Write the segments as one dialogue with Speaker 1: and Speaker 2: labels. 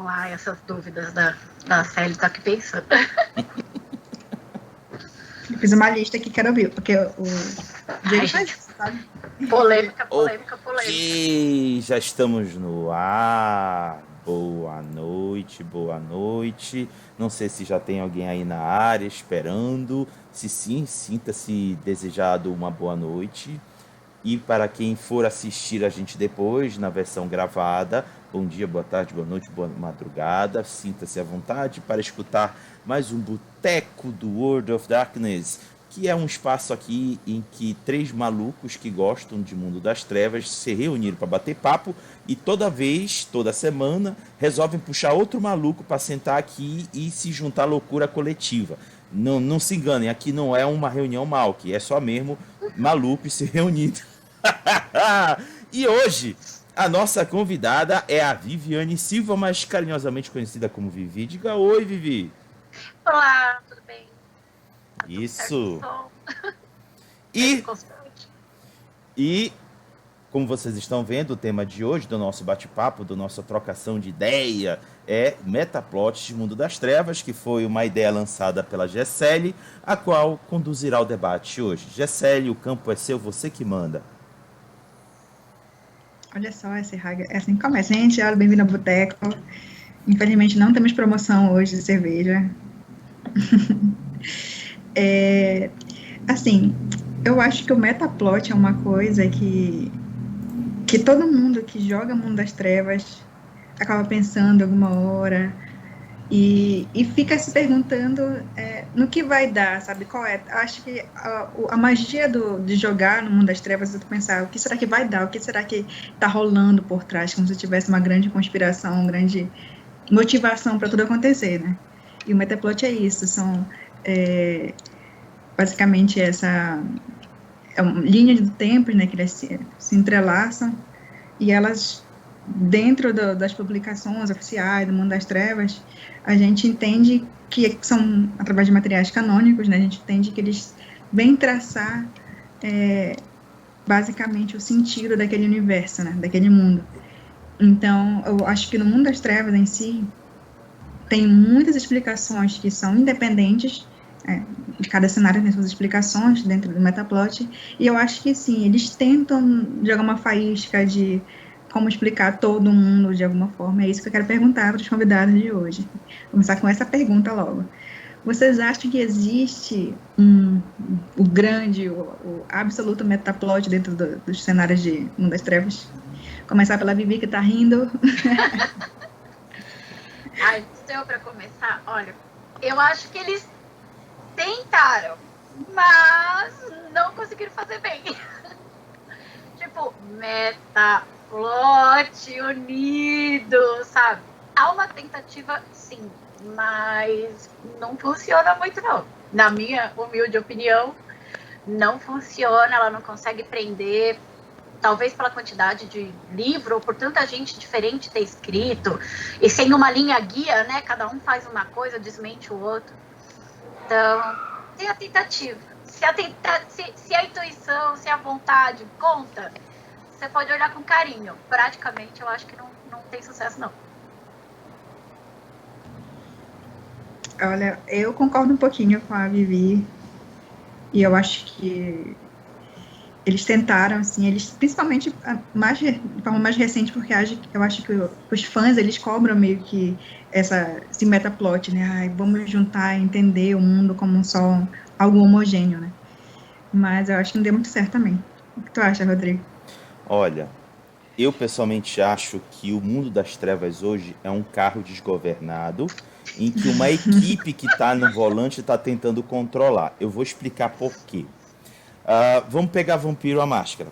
Speaker 1: Vamos lá, essas dúvidas da Célia tá aqui pensando.
Speaker 2: Eu fiz uma lista aqui, quero ouvir, porque o Diego faz
Speaker 1: gente,
Speaker 2: isso, sabe?
Speaker 1: Polêmica.
Speaker 3: Ok, já estamos no ar. Boa noite, boa noite. Não sei se já tem alguém aí na área esperando. Se sim, sinta-se desejado uma boa noite. E para quem for assistir a gente depois, na versão gravada, bom dia, boa tarde, boa noite, boa madrugada. Sinta-se à vontade para escutar mais um Boteco do World of Darkness, que é um espaço aqui em que 3 malucos que gostam de Mundo das Trevas se reuniram para bater papo e toda semana, resolvem puxar outro maluco para sentar aqui e se juntar à loucura coletiva. Não se enganem, aqui não é uma reunião mal, que é só mesmo malucos se reunindo. E hoje, a nossa convidada é a Viviane Silva, mais carinhosamente conhecida como Vivi. Diga oi, Vivi.
Speaker 1: Olá, tudo bem?
Speaker 3: Isso.
Speaker 1: E
Speaker 3: como vocês estão vendo, o tema de hoje do nosso bate-papo, da nossa trocação de ideia, é Metaplot de Mundo das Trevas, que foi uma ideia lançada pela Gessele, a qual conduzirá o debate hoje. Gessele, o campo é seu, você que manda.
Speaker 2: Olha só, esse raga. É assim que começa. Gente, olha, bem-vindo ao Boteco. Infelizmente, não temos promoção hoje de cerveja. Assim, eu acho que o Metaplot é uma coisa que todo mundo que joga Mundo das Trevas acaba pensando alguma hora e fica se perguntando no que vai dar, sabe? Qual é? Acho que a magia de jogar no Mundo das Trevas é tu pensar o que será que vai dar, o que será que tá rolando por trás, como se tivesse uma grande conspiração, uma grande motivação para tudo acontecer, né? E o Metaplot é isso, são basicamente essa linha do tempo, né, que elas se entrelaçam e elas, dentro das publicações oficiais do Mundo das Trevas, a gente entende que são, através de materiais canônicos, né, a gente entende que eles vêm traçar basicamente o sentido daquele universo, né, daquele mundo. Então, eu acho que no Mundo das Trevas em si, tem muitas explicações que são independentes, de cada cenário tem suas explicações dentro do Metaplot, e eu acho que sim, eles tentam jogar uma faísca de como explicar todo mundo de alguma forma. É isso que eu quero perguntar para os convidados de hoje. Vou começar com essa pergunta logo. Vocês acham que existe o grande, o absoluto Metaplot dentro dos cenários de Mundo das Trevas? Começar pela Vivi, que está rindo.
Speaker 1: Ai, se eu para começar, olha, eu acho que eles tentaram, mas não conseguiram fazer bem. Tipo, Metaplot unido, sabe? Há uma tentativa, sim, mas não funciona muito, não. Na minha humilde opinião, não funciona, ela não consegue prender, talvez pela quantidade de livro, ou por tanta gente diferente ter escrito, e sem uma linha guia, né? Cada um faz uma coisa, desmente o outro. Então, tem a tentativa. Se a intuição, se a vontade conta, você pode olhar com carinho. Praticamente, eu acho que não tem sucesso, não.
Speaker 2: Olha, eu concordo um pouquinho com a Vivi, e eu acho que eles tentaram, assim, eles, principalmente de forma mais recente, porque eu acho que os fãs, eles cobram meio que esse metaplot, né? Ai, vamos juntar, entender o mundo como só algo homogêneo, né? Mas eu acho que não deu muito certo também. O que tu acha, Rodrigo?
Speaker 3: Olha, eu pessoalmente acho que o Mundo das Trevas hoje é um carro desgovernado em que uma equipe que está no volante está tentando controlar. Eu vou explicar por quê. Vamos pegar Vampiro à Máscara.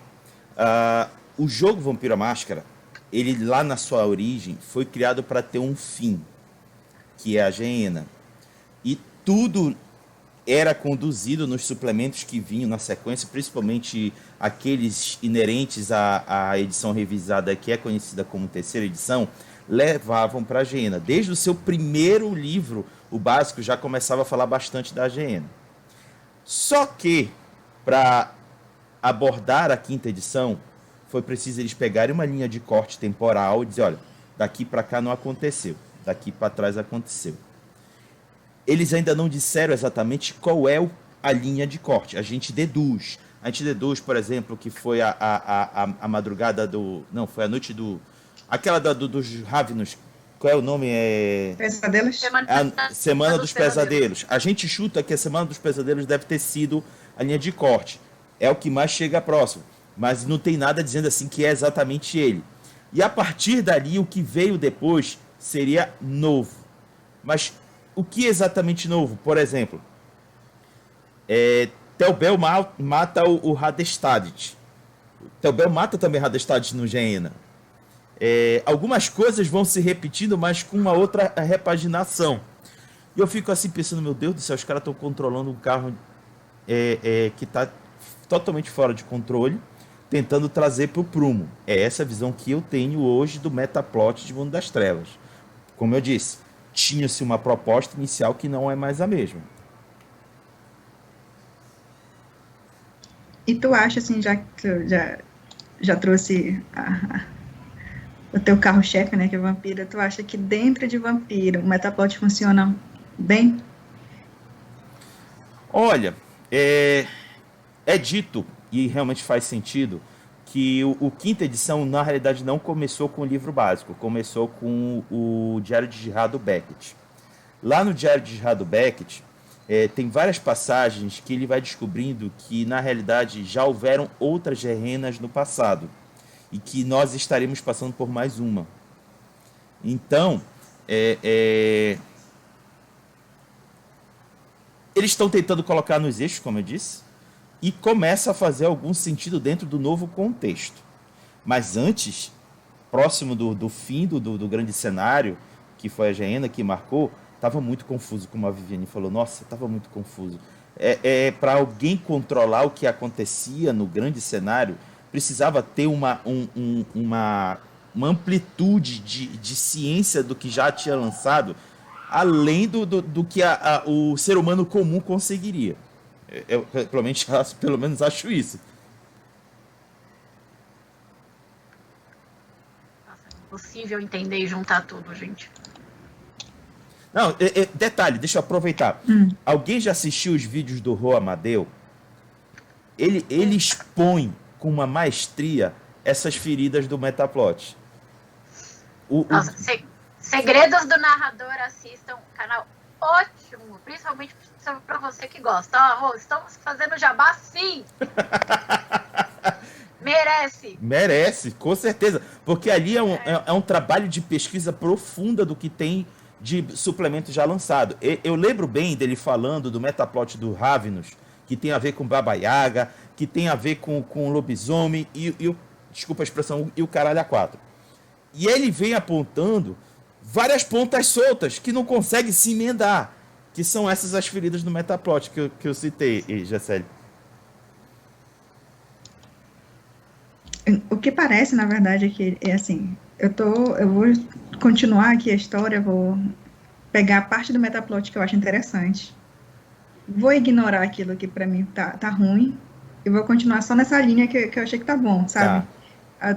Speaker 3: O jogo Vampiro à Máscara, ele lá na sua origem foi criado para ter um fim, que é a Gehenna. E tudo era conduzido nos suplementos que vinham na sequência, principalmente aqueles inerentes à edição revisada, que é conhecida como terceira edição, levavam para a Gehenna. Desde o seu primeiro livro, o básico já começava a falar bastante da Gehenna. Só que, para abordar a quinta edição, foi preciso eles pegarem uma linha de corte temporal e dizer, olha, daqui para cá não aconteceu. daqui para trás aconteceu. Eles ainda não disseram exatamente qual é a linha de corte. A gente deduz. Por exemplo, que foi a madrugada do... Não, foi a noite do... Aquela dos Ravenos. Qual é o nome?
Speaker 2: Pesadelos?
Speaker 3: Semana dos Pesadelos. A gente chuta que a Semana dos Pesadelos deve ter sido a linha de corte. É o que mais chega próximo. Mas não tem nada dizendo assim que é exatamente ele. E a partir dali, o que veio depois seria novo. Mas o que é exatamente novo? Por exemplo, Telbel mata o Hadestadit. Telbel mata também Hadestadit no Gehenna. Algumas coisas vão se repetindo, mas com uma outra repaginação. E eu fico assim pensando, meu Deus do céu, os caras estão controlando um carro que está totalmente fora de controle, tentando trazer para o prumo. É essa visão que eu tenho hoje do metaplot de Mundo das Trevas. Como eu disse, tinha-se uma proposta inicial que não é mais a mesma.
Speaker 2: E tu acha, assim, já que tu já trouxe o teu carro-chefe, né, que é Vampiro, tu acha que dentro de Vampiro o metaplot funciona bem?
Speaker 3: Olha, é dito, e realmente faz sentido, que o quinta edição, na realidade, não começou com o livro básico, começou com o Diário de Gerardo Beckett. Lá no Diário de Gerardo Beckett, tem várias passagens que ele vai descobrindo que, na realidade, já houveram outras Gehennas no passado, e que nós estaremos passando por mais uma. Então, eles estão tentando colocar nos eixos, como eu disse, e começa a fazer algum sentido dentro do novo contexto. Mas antes, próximo do fim do grande cenário, que foi a Gehenna que marcou, estava muito confuso, como a Viviane falou. Nossa, estava muito confuso. Para alguém controlar o que acontecia no grande cenário, precisava ter uma amplitude de ciência do que já tinha lançado, além do que o ser humano comum conseguiria. Eu pelo menos acho isso.
Speaker 1: Nossa, é impossível entender e juntar tudo, gente.
Speaker 3: Não, detalhe, deixa eu aproveitar. Alguém já assistiu os vídeos do Rô Amadeu? Ele expõe com uma maestria essas feridas do metaplot.
Speaker 1: Nossa, Segredos do Narrador, assistam, canal ótimo, principalmente para você que gosta. Estamos fazendo jabá, sim! Merece,
Speaker 3: com certeza, porque ali é um trabalho de pesquisa profunda do que tem de suplemento já lançado. Eu lembro bem dele falando do metaplot do Ravenous, que tem a ver com Baba Yaga, que tem a ver com o lobisomem desculpa a expressão, e o caralho a quatro. E ele vem apontando várias pontas soltas que não consegue se emendar, que são essas as feridas do metaplot que eu citei, Jacely.
Speaker 2: O que parece, na verdade, é que é assim, eu vou continuar aqui a história, vou pegar a parte do metaplot que eu acho interessante, vou ignorar aquilo que pra mim tá ruim, e vou continuar só nessa linha que eu achei que tá bom, sabe?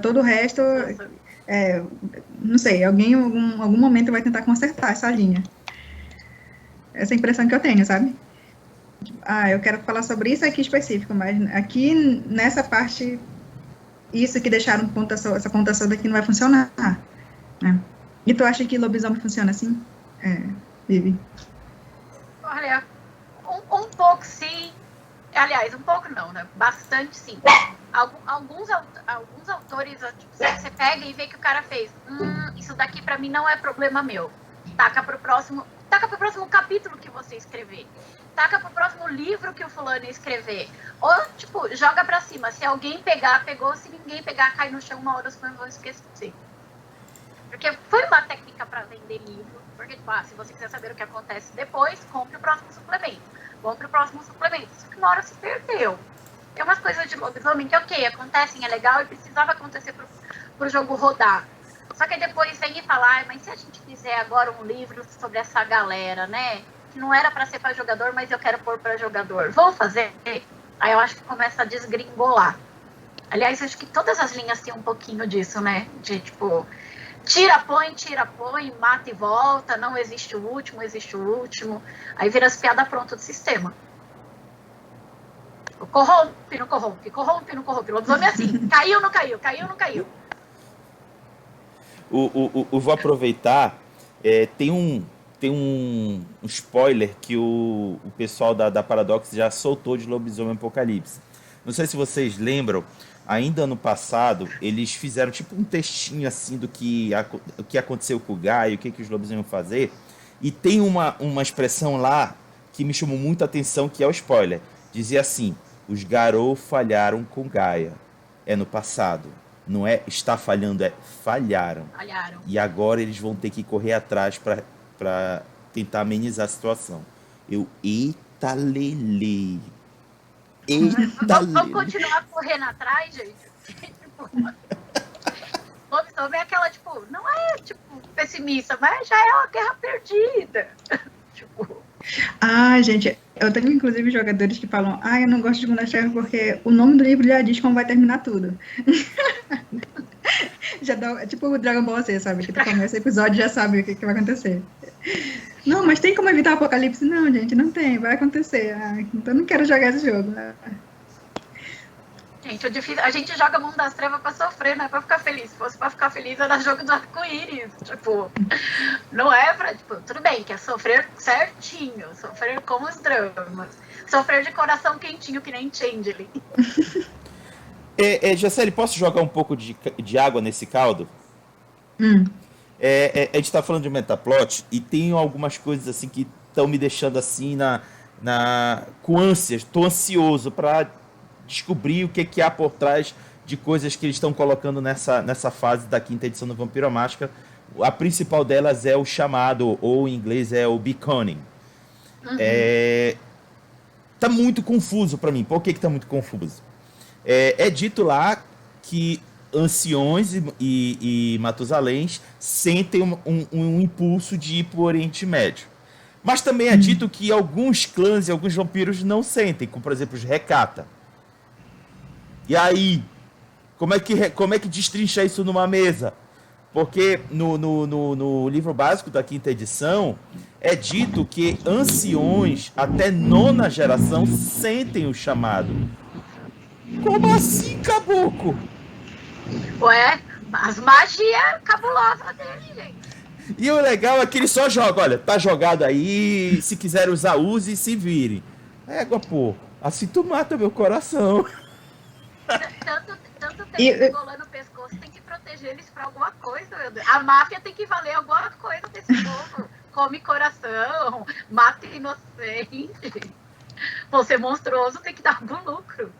Speaker 2: Todo o resto, não sei, alguém em algum momento vai tentar consertar essa linha. Essa é a impressão que eu tenho, sabe? Eu quero falar sobre isso aqui específico, mas aqui nessa parte, isso que deixaram essa pontuação daqui não vai funcionar. Né? E tu acha que lobisomem funciona assim, Vivi?
Speaker 1: Olha, um pouco sim. Aliás, um pouco não, né? Bastante sim. Alguns autores, tipo, você pega e vê que o cara fez, isso daqui pra mim não é problema meu. Taca pro próximo capítulo que você escrever. Taca pro próximo livro que o fulano escrever. Ou, tipo, joga pra cima. Se alguém pegar, pegou. Se ninguém pegar, cai no chão, uma hora os fãs vão esquecer. Porque foi uma técnica pra vender livro. Porque, tipo, se você quiser saber o que acontece depois, compre o próximo suplemento. Só que uma hora se perdeu. Tem umas coisas de lobisomem que, ok, acontecem, é legal e precisava acontecer pro jogo rodar. Só que depois vem e fala, mas se a gente fizer agora um livro sobre essa galera, né? Que não era pra ser pra jogador, mas eu quero pôr pra jogador. Vamos fazer? Aí eu acho que começa a desgringolar. Aliás, acho que todas as linhas têm um pouquinho disso, né? De, tipo, tira, põe, mata e volta, não existe o último, existe o último. Aí vira as piadas prontas do sistema. Corrompe, não corrompe, corrompe, não corrompe. Lobisomem é assim, caiu, não caiu, caiu, não caiu.
Speaker 3: Eu vou aproveitar, tem um spoiler que o pessoal da Paradox já soltou de Lobisomem Apocalipse. Não sei se vocês lembram, ainda ano passado, eles fizeram tipo um textinho assim do que aconteceu com o Gaio, o que os lobisomens iam fazer, e tem uma expressão lá que me chamou muita atenção, que é o spoiler. Dizia assim: os Garou falharam com Gaia. É no passado. Não é está falhando, é falharam. E agora eles vão ter que correr atrás para tentar amenizar a situação. Eita lele.
Speaker 1: Vamos continuar correndo atrás, gente? Lobisomem é aquela, tipo, não é, tipo, pessimista, mas já é uma guerra perdida. Tipo...
Speaker 2: gente, eu tenho inclusive jogadores que falam: eu não gosto de Mundo das Trevas porque o nome do livro já diz como vai terminar tudo. Já dá, tipo o Dragon Ball Z, sabe? Que tu começa o episódio e já sabe o que vai acontecer. Não, mas tem como evitar o apocalipse? Não, gente, não tem, vai acontecer. Então eu não quero jogar esse jogo.
Speaker 1: Gente, a gente joga Mundo das Trevas pra sofrer, não é pra ficar feliz. Se fosse pra ficar feliz, era jogo do arco-íris. Tipo, não é pra... Tipo, tudo bem, que é sofrer certinho, sofrer com os dramas. Sofrer de coração quentinho, que nem Changeling.
Speaker 3: Jacely, posso jogar um pouco de água nesse caldo? A gente tá falando de metaplot e tem algumas coisas assim que estão me deixando assim com ânsias. Tô ansioso para descobrir o que há por trás de coisas que eles estão colocando nessa fase da quinta edição do Vampiro à Máscara. A principal delas é o chamado, ou em inglês é o Beckoning. Tá muito confuso para mim. Por que tá muito confuso? É dito lá que anciões e Matusaléns sentem um impulso de ir para o Oriente Médio. Mas também é dito que alguns clãs e alguns vampiros não sentem, como por exemplo os Recata. E aí, como é que destrincha isso numa mesa? Porque no livro básico da quinta edição é dito que anciões até 9ª geração sentem o chamado. Como assim, caboclo?
Speaker 1: Ué, as magias cabulosas dele, gente.
Speaker 3: E o legal é que ele só joga, olha, tá jogado aí, se quiser usar, use e se vire. Pô, assim tu mata meu coração.
Speaker 1: Tanto tempo enrolando o pescoço, tem que proteger eles pra alguma coisa, meu Deus. A máfia tem que valer alguma coisa desse povo. Come coração, mata inocente. Pô, ser monstruoso tem que dar algum lucro.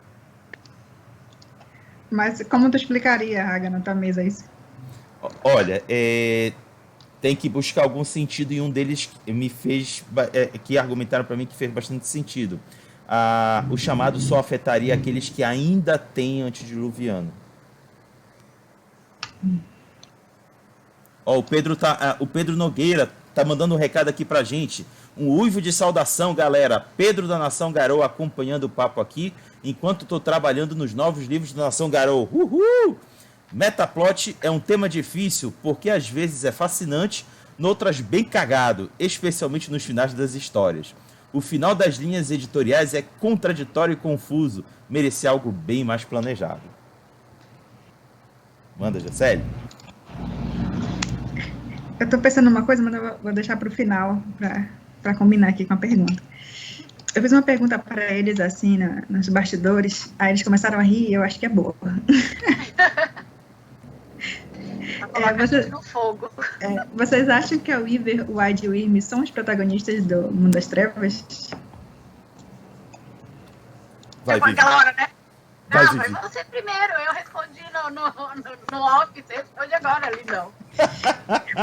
Speaker 2: Mas como tu explicaria, Raga, na tua mesa isso?
Speaker 3: Olha, tem que buscar algum sentido, e um deles me fez, que argumentaram para mim que fez bastante sentido. O chamado só afetaria aqueles que ainda têm antediluviano. O Pedro Nogueira tá mandando um recado aqui pra gente. Um uivo de saudação, galera. Pedro da Nação Garou acompanhando o papo aqui, enquanto tô trabalhando nos novos livros da Nação Garou. Uhul! Metaplot é um tema difícil, porque às vezes é fascinante, noutras bem cagado, especialmente nos finais das histórias. O final das linhas editoriais é contraditório e confuso, merecia algo bem mais planejado. Manda, Jacely.
Speaker 2: Eu tô pensando numa coisa, mas eu vou deixar pro final, para combinar aqui com a pergunta. Eu fiz uma pergunta para eles, assim, nos bastidores, aí eles começaram a rir, e eu acho que é boa.
Speaker 1: No fogo.
Speaker 2: Vocês acham que a Weaver, o Wide e o Irme são os protagonistas do Mundo das Trevas?
Speaker 3: Vai,
Speaker 1: aquela hora, né?
Speaker 3: Vai,
Speaker 1: não, mas você primeiro. Eu respondi no off, você responde agora, Lindão.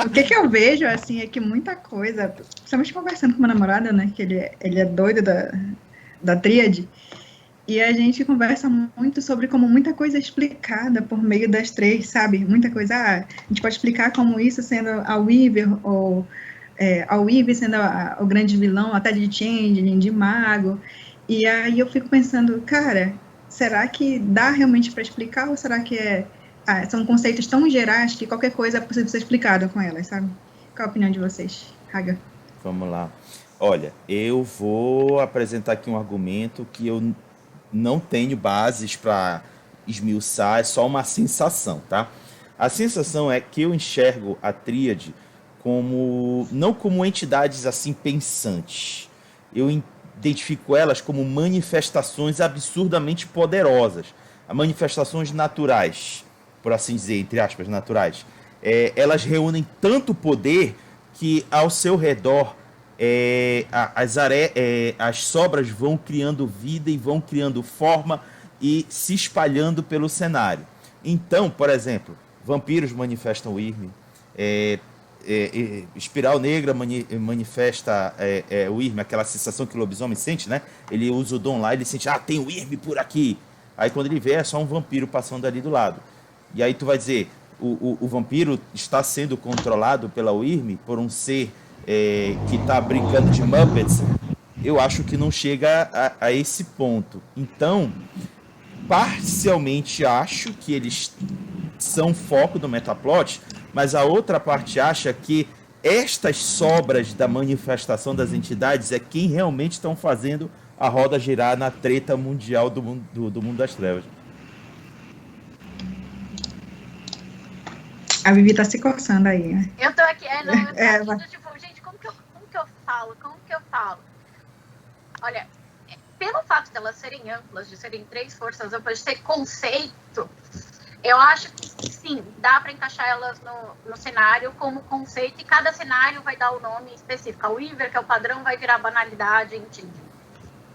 Speaker 2: O que eu vejo, assim, é que muita coisa... Principalmente conversando com meu namorado, né? Que ele é doido da tríade. E a gente conversa muito sobre como muita coisa é explicada por meio das três, sabe? Muita coisa, a gente pode explicar como isso sendo a Weaver, ou a Weaver sendo o grande vilão, até de Changeling, de Mago. E aí eu fico pensando, cara, será que dá realmente para explicar, ou será que é são conceitos tão gerais que qualquer coisa é possível ser explicada com elas, sabe? Qual a opinião de vocês, Haga?
Speaker 3: Vamos lá. Olha, eu vou apresentar aqui um argumento que eu não tenho bases para esmiuçar, é só uma sensação, tá? A sensação é que eu enxergo a tríade não como entidades assim pensantes. Eu identifico elas como manifestações absurdamente poderosas, manifestações naturais, por assim dizer, entre aspas, naturais. Elas reúnem tanto poder que ao seu redor as sobras vão criando vida e vão criando forma e se espalhando pelo cenário. Então, por exemplo, vampiros manifestam o Wyrm, Espiral Negra manifesta o Wyrm, aquela sensação que o lobisomem sente, né? Ele usa o dom lá, ele sente, tem o Wyrm por aqui. Aí quando ele vê, é só um vampiro passando ali do lado. E aí tu vai dizer, o vampiro está sendo controlado pela Wyrm por um ser que está brincando de Muppets. Eu acho que não chega a esse ponto. Então, parcialmente acho que eles são foco do metaplot, mas a outra parte acha que estas sobras da manifestação das entidades é quem realmente estão fazendo a roda girar na treta mundial do mundo das trevas.
Speaker 2: A Vivi tá se coçando aí, né?
Speaker 1: Eu tô aqui, tipo, gente, como que eu falo? Olha, pelo fato delas serem amplas, de serem 3 forças amplas, de ser conceito, eu acho que sim, dá para encaixar elas no cenário como conceito, e cada cenário vai dar o nome específico. O Weaver, que é o padrão, vai virar banalidade em Tinder.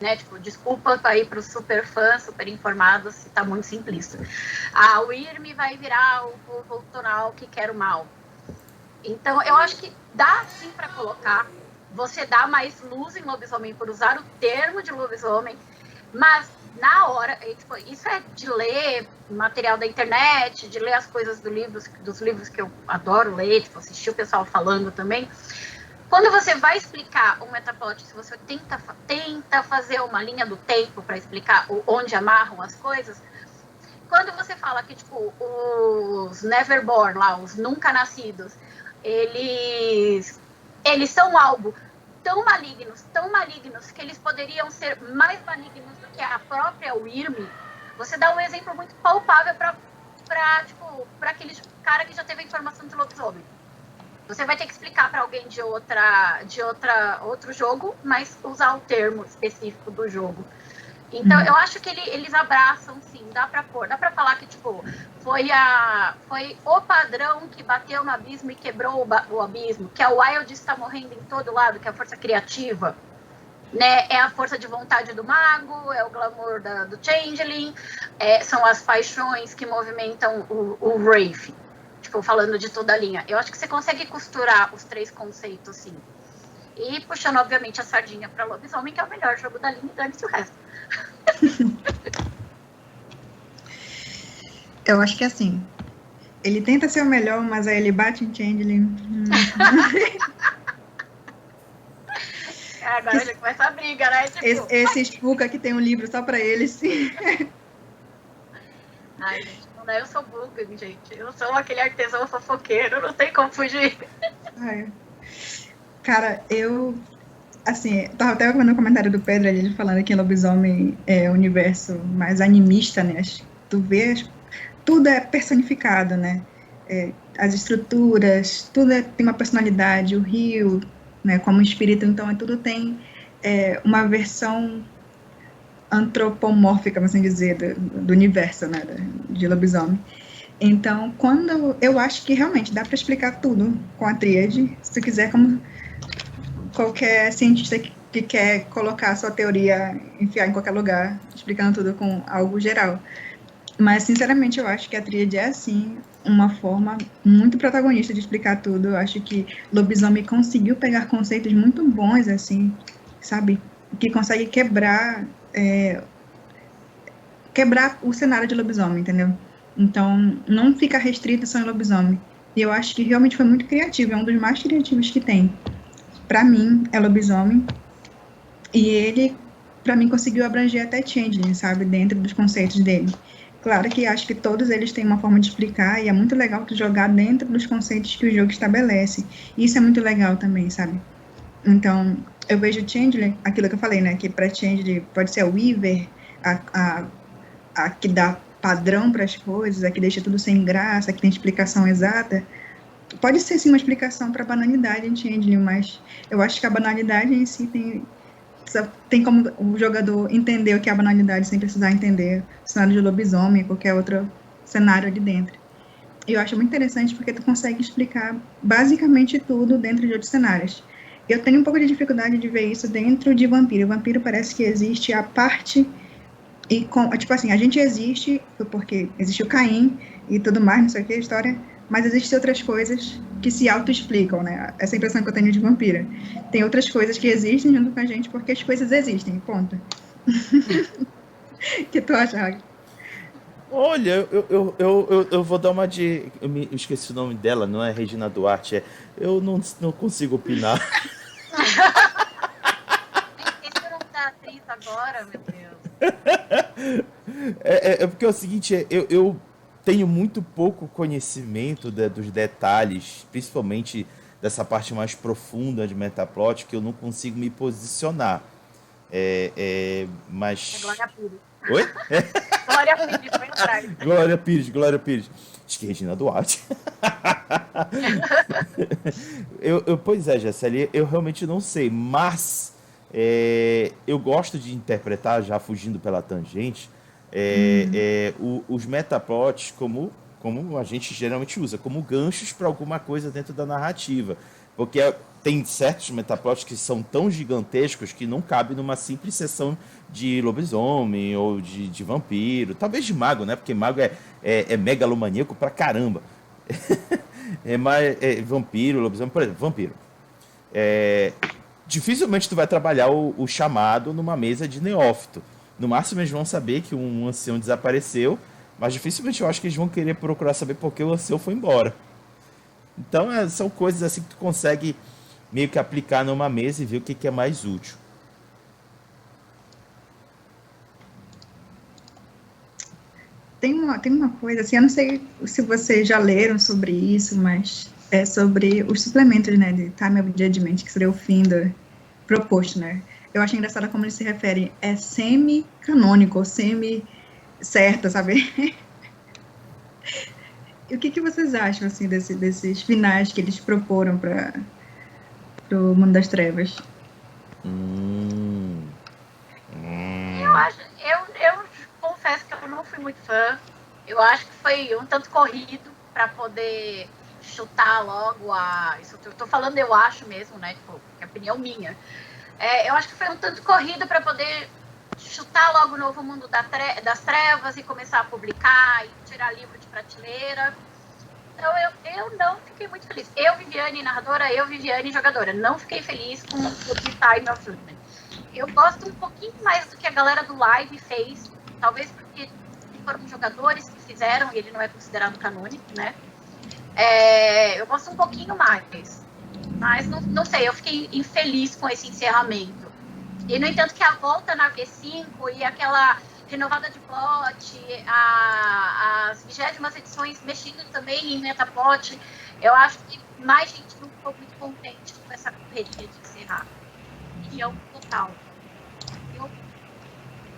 Speaker 1: Né? Tipo, desculpa aí para os super fãs, super informados, se tá muito simplista. A Wyrm vai virar o povo tonal que quer o mal. Então, eu acho que dá sim para colocar. Você dá mais luz em lobisomem por usar o termo de lobisomem, mas na hora, tipo, isso é de ler material da internet, de ler as coisas dos livros que eu adoro ler, tipo, assistir o pessoal falando também. Quando você vai explicar um metaplot, se você tenta fazer uma linha do tempo para explicar onde amarram as coisas, quando você fala que, tipo, os Neverborn lá, os nunca nascidos, eles são algo tão malignos, que eles poderiam ser mais malignos do que a própria Wyrm, você dá um exemplo muito palpável para aquele cara que já teve a informação de lobisomem. Você vai ter que explicar para alguém de outro jogo, mas usar o termo específico do jogo. Então, eu acho que eles abraçam, sim, dá para falar que, tipo, foi o padrão que bateu no abismo e quebrou o abismo, que a Wild está morrendo em todo lado, que é a força criativa, né? É a força de vontade do mago, é o glamour do Changeling, são as paixões que movimentam o Wraith. Tipo, falando de toda a linha. Eu acho que você consegue costurar os 3 conceitos, sim. E puxando, obviamente, a sardinha para lobisomem, que é o melhor jogo da linha, e dane-se o resto.
Speaker 2: Eu acho que assim, ele tenta ser o melhor, mas aí ele bate em Changeling.
Speaker 1: Agora já começa a briga, né? Tipo,
Speaker 2: esse Spuka que tem um livro só pra ele, sim.
Speaker 1: Ai, gente, não é, eu sou bugger, gente. Eu sou aquele artesão fofoqueiro, não tem como fugir.
Speaker 2: Ai. Cara, tava até vendo o comentário do Pedro ali, falando que lobisomem é o universo mais animista, né? Tu vê, tudo é personificado, né? As estruturas, tudo tem uma personalidade, o rio, né? Como espírito, então tudo tem uma versão antropomórfica, vamos assim dizer, do universo, né? De lobisomem. Então, eu acho que realmente dá para explicar tudo com a tríade, se tu quiser, como qualquer cientista que quer colocar a sua teoria, enfiar em qualquer lugar, explicando tudo com algo geral. Mas, sinceramente, eu acho que a tríade é, assim, uma forma muito protagonista de explicar tudo. Eu acho que lobisomem conseguiu pegar conceitos muito bons, assim, sabe? Que consegue quebrar o cenário de lobisomem, entendeu? Então, não fica restrito só em lobisomem. E eu acho que realmente foi muito criativo, é um dos mais criativos que tem. Pra mim, é lobisomem. E ele, pra mim, conseguiu abranger até Changeling, sabe? Dentro dos conceitos dele. Claro que acho que todos eles têm uma forma de explicar e é muito legal tu jogar dentro dos conceitos que o jogo estabelece. Isso é muito legal também, sabe? Então, eu vejo o Changeling, aquilo que eu falei, né? Que para Changeling pode ser a Weaver, a que dá padrão para as coisas, a que deixa tudo sem graça, a que tem explicação exata. Pode ser, sim, uma explicação para a banalidade em Changeling, mas eu acho que a banalidade em si tem como o jogador entender o que é a banalidade sem precisar entender o cenário de lobisomem, qualquer outro cenário ali dentro. E eu acho muito interessante porque tu consegue explicar basicamente tudo dentro de outros cenários. Eu tenho um pouco de dificuldade de ver isso dentro de Vampiro. Vampiro parece que existe a parte tipo assim, a gente existe porque existe o Caim e tudo mais, não sei o que, a história, mas existem outras coisas que se auto-explicam, né? Essa impressão que eu tenho de Vampira. Tem outras coisas que existem junto com a gente porque as coisas existem, ponto. O que tu acha, Raga?
Speaker 3: Olha, eu vou dar uma de. Eu esqueci o nome dela, não é Regina Duarte, eu não consigo opinar.
Speaker 1: Esqueci o nome da atriz agora, meu Deus.
Speaker 3: É porque é o seguinte, eu tenho muito pouco conhecimento dos detalhes, principalmente dessa parte mais profunda de Metaplot, que eu não consigo me posicionar.
Speaker 1: É
Speaker 3: Mas.
Speaker 1: Glória Pires.
Speaker 3: Oi?
Speaker 1: Glória Pires, foi atrás.
Speaker 3: Glória Pires. Acho que é Regina Duarte. Pois é, Jesseli, eu realmente não sei, mas eu gosto de interpretar, já fugindo pela tangente, os metaplots como a gente geralmente usa, como ganchos para alguma coisa dentro da narrativa. Porque tem certos metaplots que são tão gigantescos que não cabe numa simples sessão de lobisomem ou de vampiro, talvez de mago, né? Porque mago é megalomaníaco pra caramba. Vampiro, lobisomem, por exemplo, vampiro. Dificilmente tu vai trabalhar o chamado numa mesa de neófito. No máximo eles vão saber que um ancião desapareceu, mas dificilmente eu acho que eles vão querer procurar saber por que o ancião foi embora. Então são coisas assim que tu consegue meio que aplicar numa mesa e ver o que é mais útil.
Speaker 2: Tem uma coisa, assim, eu não sei se vocês já leram sobre isso, mas é sobre os suplementos, né, de Time of Judgment, que seria o fim do proposto, né? Eu acho engraçado como eles se referem, é semi-canônico, semi-certa, sabe? E o que vocês acham, assim, desses finais que eles proporam para o Mundo das Trevas?
Speaker 1: Eu confesso que eu não fui muito fã. Eu acho que foi um tanto corrido para poder chutar logo isso eu tô falando, eu acho mesmo, né? Tipo, é opinião minha. Eu acho que foi um tanto corrido para poder chutar logo o novo Mundo das Trevas e começar a publicar e tirar livro de prateleira. Então eu não fiquei muito feliz. Eu, Viviane, narradora, eu, Viviane, jogadora, não fiquei feliz com o Time of Judgment. Eu gosto um pouquinho mais do que a galera do live fez, talvez porque foram jogadores que fizeram e ele não é considerado canônico, né? Eu gosto um pouquinho mais, mas não sei, eu fiquei infeliz com esse encerramento. E, no entanto, que a volta na V5 e aquela renovada de plot, as 20ª edições mexendo também em metaplot, eu acho que mais gente não ficou muito contente com essa correria de encerrar. E eu, total. Eu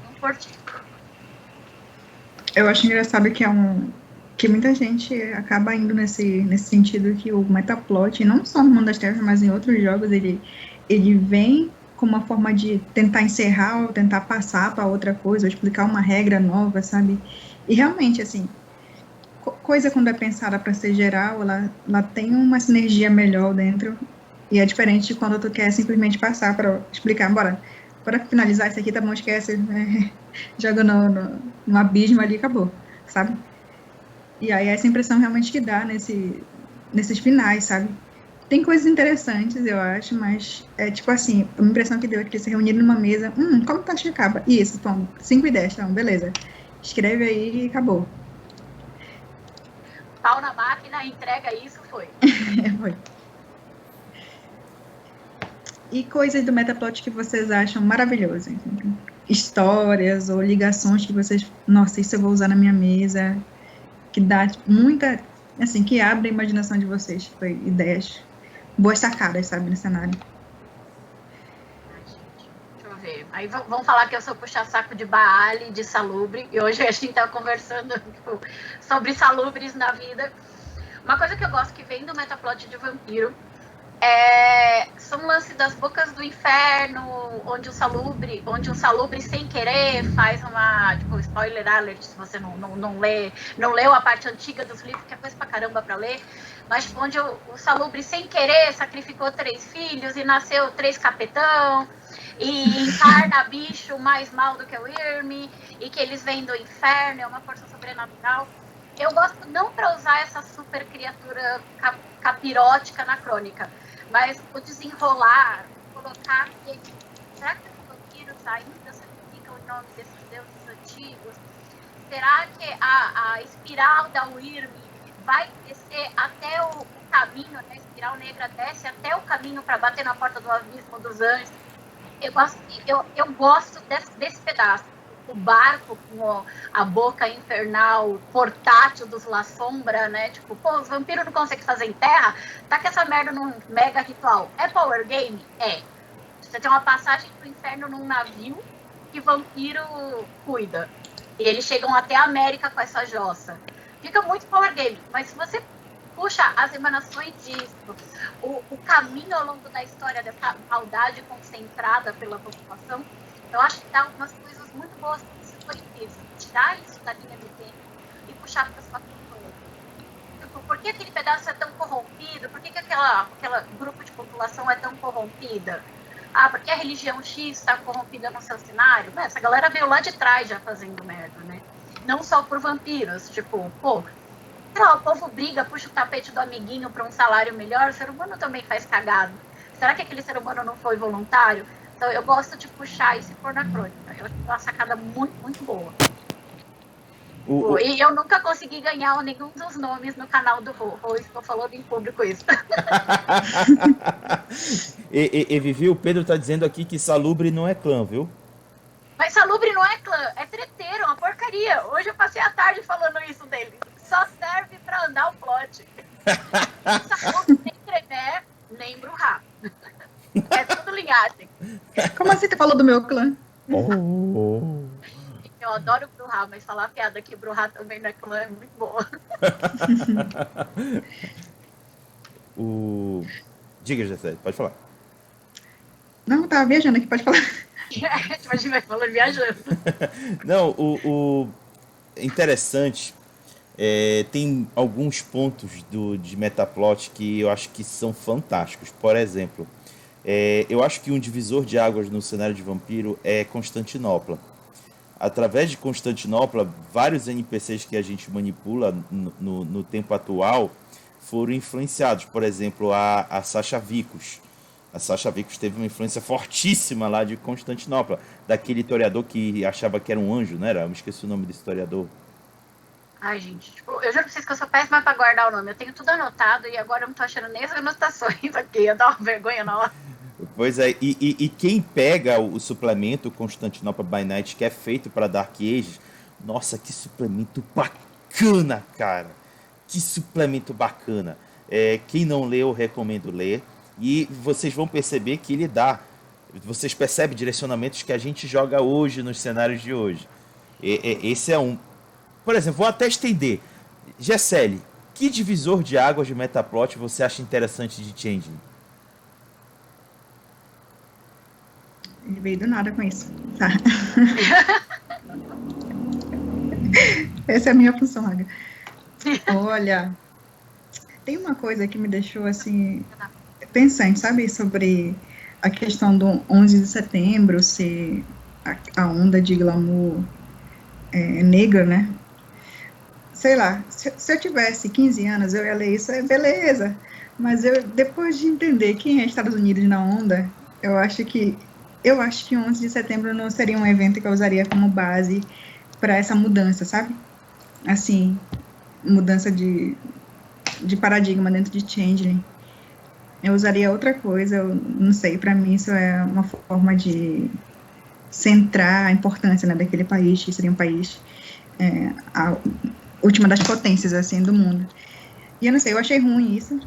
Speaker 1: não curti.
Speaker 2: Eu acho engraçado que muita gente acaba indo nesse sentido que o metaplot, não só no Mundo das Trevas, mas em outros jogos, ele vem como uma forma de tentar encerrar ou tentar passar para outra coisa, ou explicar uma regra nova, sabe? E realmente, assim, coisa quando é pensada para ser geral, ela tem uma sinergia melhor dentro, e é diferente de quando tu quer simplesmente passar para explicar, bora finalizar isso aqui, tá bom, esquece, né? Joga no abismo ali e acabou, sabe? E aí essa impressão realmente que dá nesses finais, sabe? Tem coisas interessantes, eu acho, mas é tipo assim, a impressão que deu é que eles se reuniram numa mesa, como tá que acaba? Isso, pô, 5 e 10, então, beleza. Escreve aí e acabou.
Speaker 1: Pau na máquina, entrega isso, foi.
Speaker 2: Foi. E coisas do Metaplot que vocês acham maravilhosas? histórias ou ligações que vocês, nossa, isso eu vou usar na minha mesa, que dá muita, assim, que abre a imaginação de vocês, foi ideias, boas sacadas, sabe, no cenário.
Speaker 1: Ai, gente, deixa eu ver. Aí vão falar que eu sou puxa-saco de Baal e de Salubre, e hoje a gente tá conversando tipo, sobre salubres na vida. Uma coisa que eu gosto que vem do metaplot de vampiro são lance das bocas do inferno, onde o salubre sem querer faz uma, tipo, spoiler alert, se você não leu a parte antiga dos livros, que é coisa pra caramba pra ler, mas tipo, onde o salubre sem querer sacrificou 3 filhos e nasceu 3 capetão, e encarna bicho mais mal do que o Irme, e que eles vêm do inferno, é uma força sobrenatural. Eu gosto não pra usar essa super criatura capirótica na crônica, mas o desenrolar, colocar que será que os vampiros ainda sacrificam em nome desses deuses antigos? Será que a espiral da Wyrm vai descer até o caminho, né? A espiral negra desce até o caminho para bater na porta do abismo dos anjos? Eu gosto desse pedaço. O barco com a boca infernal portátil dos La Sombra, né? Tipo, pô, os vampiros não conseguem fazer em terra, tá com essa merda num mega ritual. É power game? É. Você tem uma passagem pro inferno num navio que vampiro cuida. E eles chegam até a América com essa jossa. Fica muito power game, mas se você puxa as emanações disso, o caminho ao longo da história dessa maldade concentrada pela população, eu acho que dá algumas coisas muito boas para esse coletivo. Tirar isso da linha do tempo e puxar para sua cultura. Tipo, por que aquele pedaço é tão corrompido? Por que aquela grupo de população é tão corrompida? Ah, porque a religião X está corrompida no seu cenário? Essa galera veio lá de trás já fazendo merda, né? Não só por vampiros. Tipo, pô, sei lá, o povo briga, puxa o tapete do amiguinho para um salário melhor, o ser humano também faz cagado. Será que aquele ser humano não foi voluntário? Então, eu gosto de puxar isso e pôr na crônica. Eu acho uma sacada muito, muito boa. E eu nunca consegui ganhar nenhum dos nomes no canal do Rô. Estou falando em público isso.
Speaker 3: Vivi, o Pedro tá dizendo aqui que Salubre não é clã, viu?
Speaker 1: Mas Salubre não é clã, é treteiro, uma porcaria. Hoje eu passei a tarde falando isso dele. Só serve pra andar o plot. Salubre nem Tremé, nem Bruhá. É tudo linhagem.
Speaker 2: Como assim você falou do meu clã?
Speaker 1: Eu adoro o Bruhá, mas falar a piada que Bruhá também não é clã é muito boa.
Speaker 3: Diga, Jessé, pode falar.
Speaker 2: Não, eu tava viajando aqui, pode falar.
Speaker 1: A gente vai falando viajando.
Speaker 3: Não, o interessante, tem alguns pontos de Metaplot que eu acho que são fantásticos. Por exemplo, eu acho que um divisor de águas no cenário de vampiro é Constantinopla. Através de Constantinopla, vários NPCs que a gente manipula no tempo atual foram influenciados. Por exemplo, a Sasha Vicus. A Sasha Vicus teve uma influência fortíssima lá de Constantinopla, daquele historiador que achava que era um anjo, não era? Eu me esqueci o nome desse historiador.
Speaker 1: Ai, gente, tipo, eu juro pra vocês que eu sou péssima pra guardar o nome. Eu tenho tudo anotado e agora eu não tô achando nem as anotações aqui. Eu dou uma vergonha na hora.
Speaker 3: Pois é, e quem pega o suplemento Constantinopla by Night, que é feito para Dark Ages, nossa, que suplemento bacana, cara! Que suplemento bacana! Quem não leu, eu recomendo ler. E vocês vão perceber que ele dá. Vocês percebem direcionamentos que a gente joga hoje nos cenários de hoje. Esse é um. Por exemplo, vou até estender. Gessele, que divisor de águas de Metaplot você acha interessante de Changeling?
Speaker 2: Ele veio do nada com isso. Tá. Essa é a minha função, Raga. Olha, tem uma coisa que me deixou assim pensante, sabe, sobre a questão do 11 de setembro ser a onda de glamour negra, né? Sei lá, se eu tivesse 15 anos, eu ia ler isso, beleza. Mas depois de entender quem é Estados Unidos na onda, eu acho que 11 de setembro não seria um evento que eu usaria como base para essa mudança, sabe? Assim, mudança de paradigma dentro de Changeling. Eu usaria outra coisa, eu não sei, para mim isso é uma forma de centrar a importância, né, daquele país, que seria um país a última das potências, assim, do mundo. E eu não sei, eu achei ruim isso.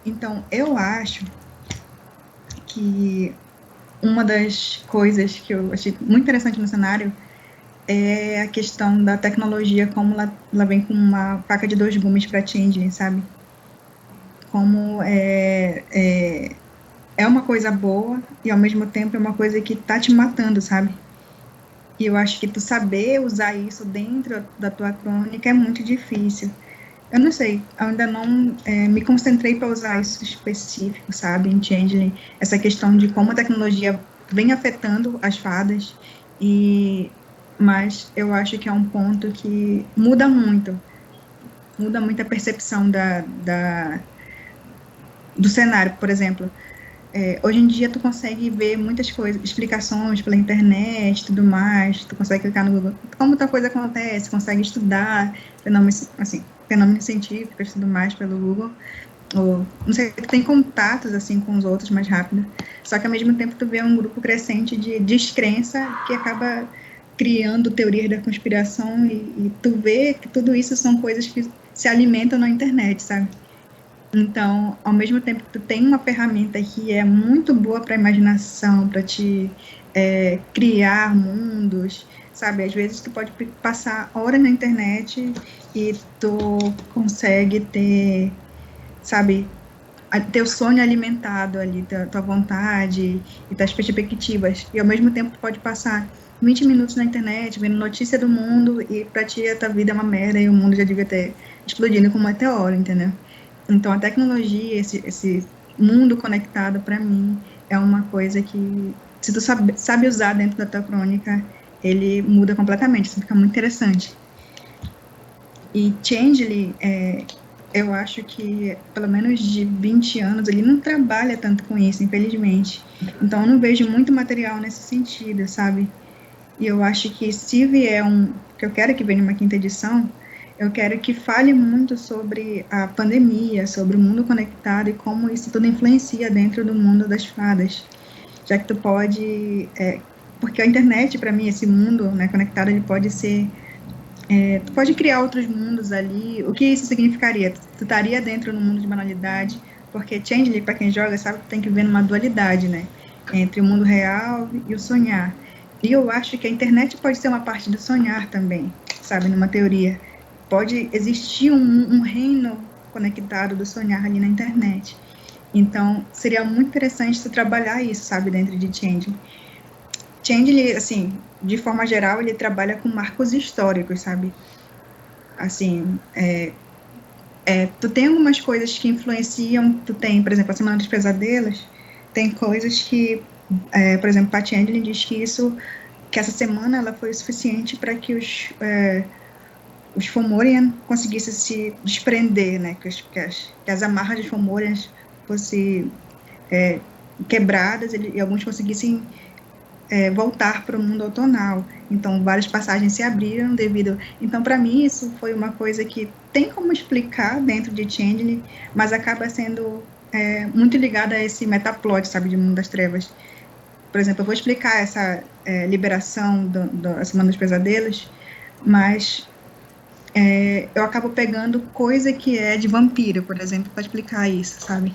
Speaker 2: Então, eu acho que uma das coisas que eu achei muito interessante no cenário é a questão da tecnologia, como ela vem com uma faca de dois gumes para Changeling, sabe? Como é uma coisa boa e, ao mesmo tempo, é uma coisa que tá te matando, sabe? E eu acho que tu saber usar isso dentro da tua crônica é muito difícil. Eu não sei, ainda não me concentrei para usar isso específico, sabe, em Changeling, essa questão de como a tecnologia vem afetando as fadas, mas eu acho que é um ponto que muda muito a percepção do cenário, por exemplo. Hoje em dia tu consegue ver muitas coisas, explicações pela internet, tudo mais, tu consegue clicar no Google, como tal coisa acontece, consegue estudar fenômenos científicos e tudo mais pelo Google, ou, não sei, tu tem contatos, assim, com os outros mais rápido, só que ao mesmo tempo tu vê um grupo crescente de descrença que acaba criando teorias da conspiração e tu vê que tudo isso são coisas que se alimentam na internet, sabe? Então, ao mesmo tempo que tu tem uma ferramenta que é muito boa para a imaginação, para te criar mundos, sabe? Às vezes tu pode passar horas na internet e tu consegue ter, sabe, teu sonho alimentado ali, tua vontade e tuas perspectivas. E ao mesmo tempo tu pode passar 20 minutos na internet vendo notícia do mundo e para ti a tua vida é uma merda e o mundo já devia ter explodido como um meteoro, entendeu? Então, a tecnologia, esse mundo conectado, para mim, é uma coisa que, se tu sabe usar dentro da tua crônica, ele muda completamente, isso fica muito interessante. E Changeling, eu acho que, pelo menos de 20 anos, ele não trabalha tanto com isso, infelizmente. Então, eu não vejo muito material nesse sentido, sabe? E eu acho que se vier que eu quero que venha uma 5ª edição, eu quero que fale muito sobre a pandemia, sobre o mundo conectado e como isso tudo influencia dentro do mundo das fadas. Já que tu pode... porque a internet, para mim, esse mundo, né, conectado, ele pode ser... tu pode criar outros mundos ali. O que isso significaria? Tu estaria dentro do mundo de banalidade, porque Changeling, para quem joga, sabe que tem que ver numa dualidade, né? Entre o mundo real e o sonhar. E eu acho que a internet pode ser uma parte do sonhar também, sabe? Numa teoria. Pode existir um reino conectado do sonhar ali na internet. Então, seria muito interessante tu trabalhar isso, sabe, dentro de Changeling. Changeling, assim, de forma geral, ele trabalha com marcos históricos, sabe? Assim, tu tem algumas coisas que influenciam, tu tem, por exemplo, a Semana dos Pesadelos, tem coisas que, por exemplo, Pat Changeling diz que essa semana ela foi o suficiente para que os Fomorian conseguissem se desprender, né, que as amarras dos Fomorian fossem quebradas e alguns conseguissem voltar para o mundo outonal. Então, várias passagens se abriram devido... Então, para mim, isso foi uma coisa que tem como explicar dentro de Changeling, mas acaba sendo muito ligada a esse metaplot, sabe, de Mundo das Trevas. Por exemplo, eu vou explicar essa liberação da Semana dos Pesadelos, mas eu acabo pegando coisa que é de vampiro, por exemplo, para explicar isso, sabe?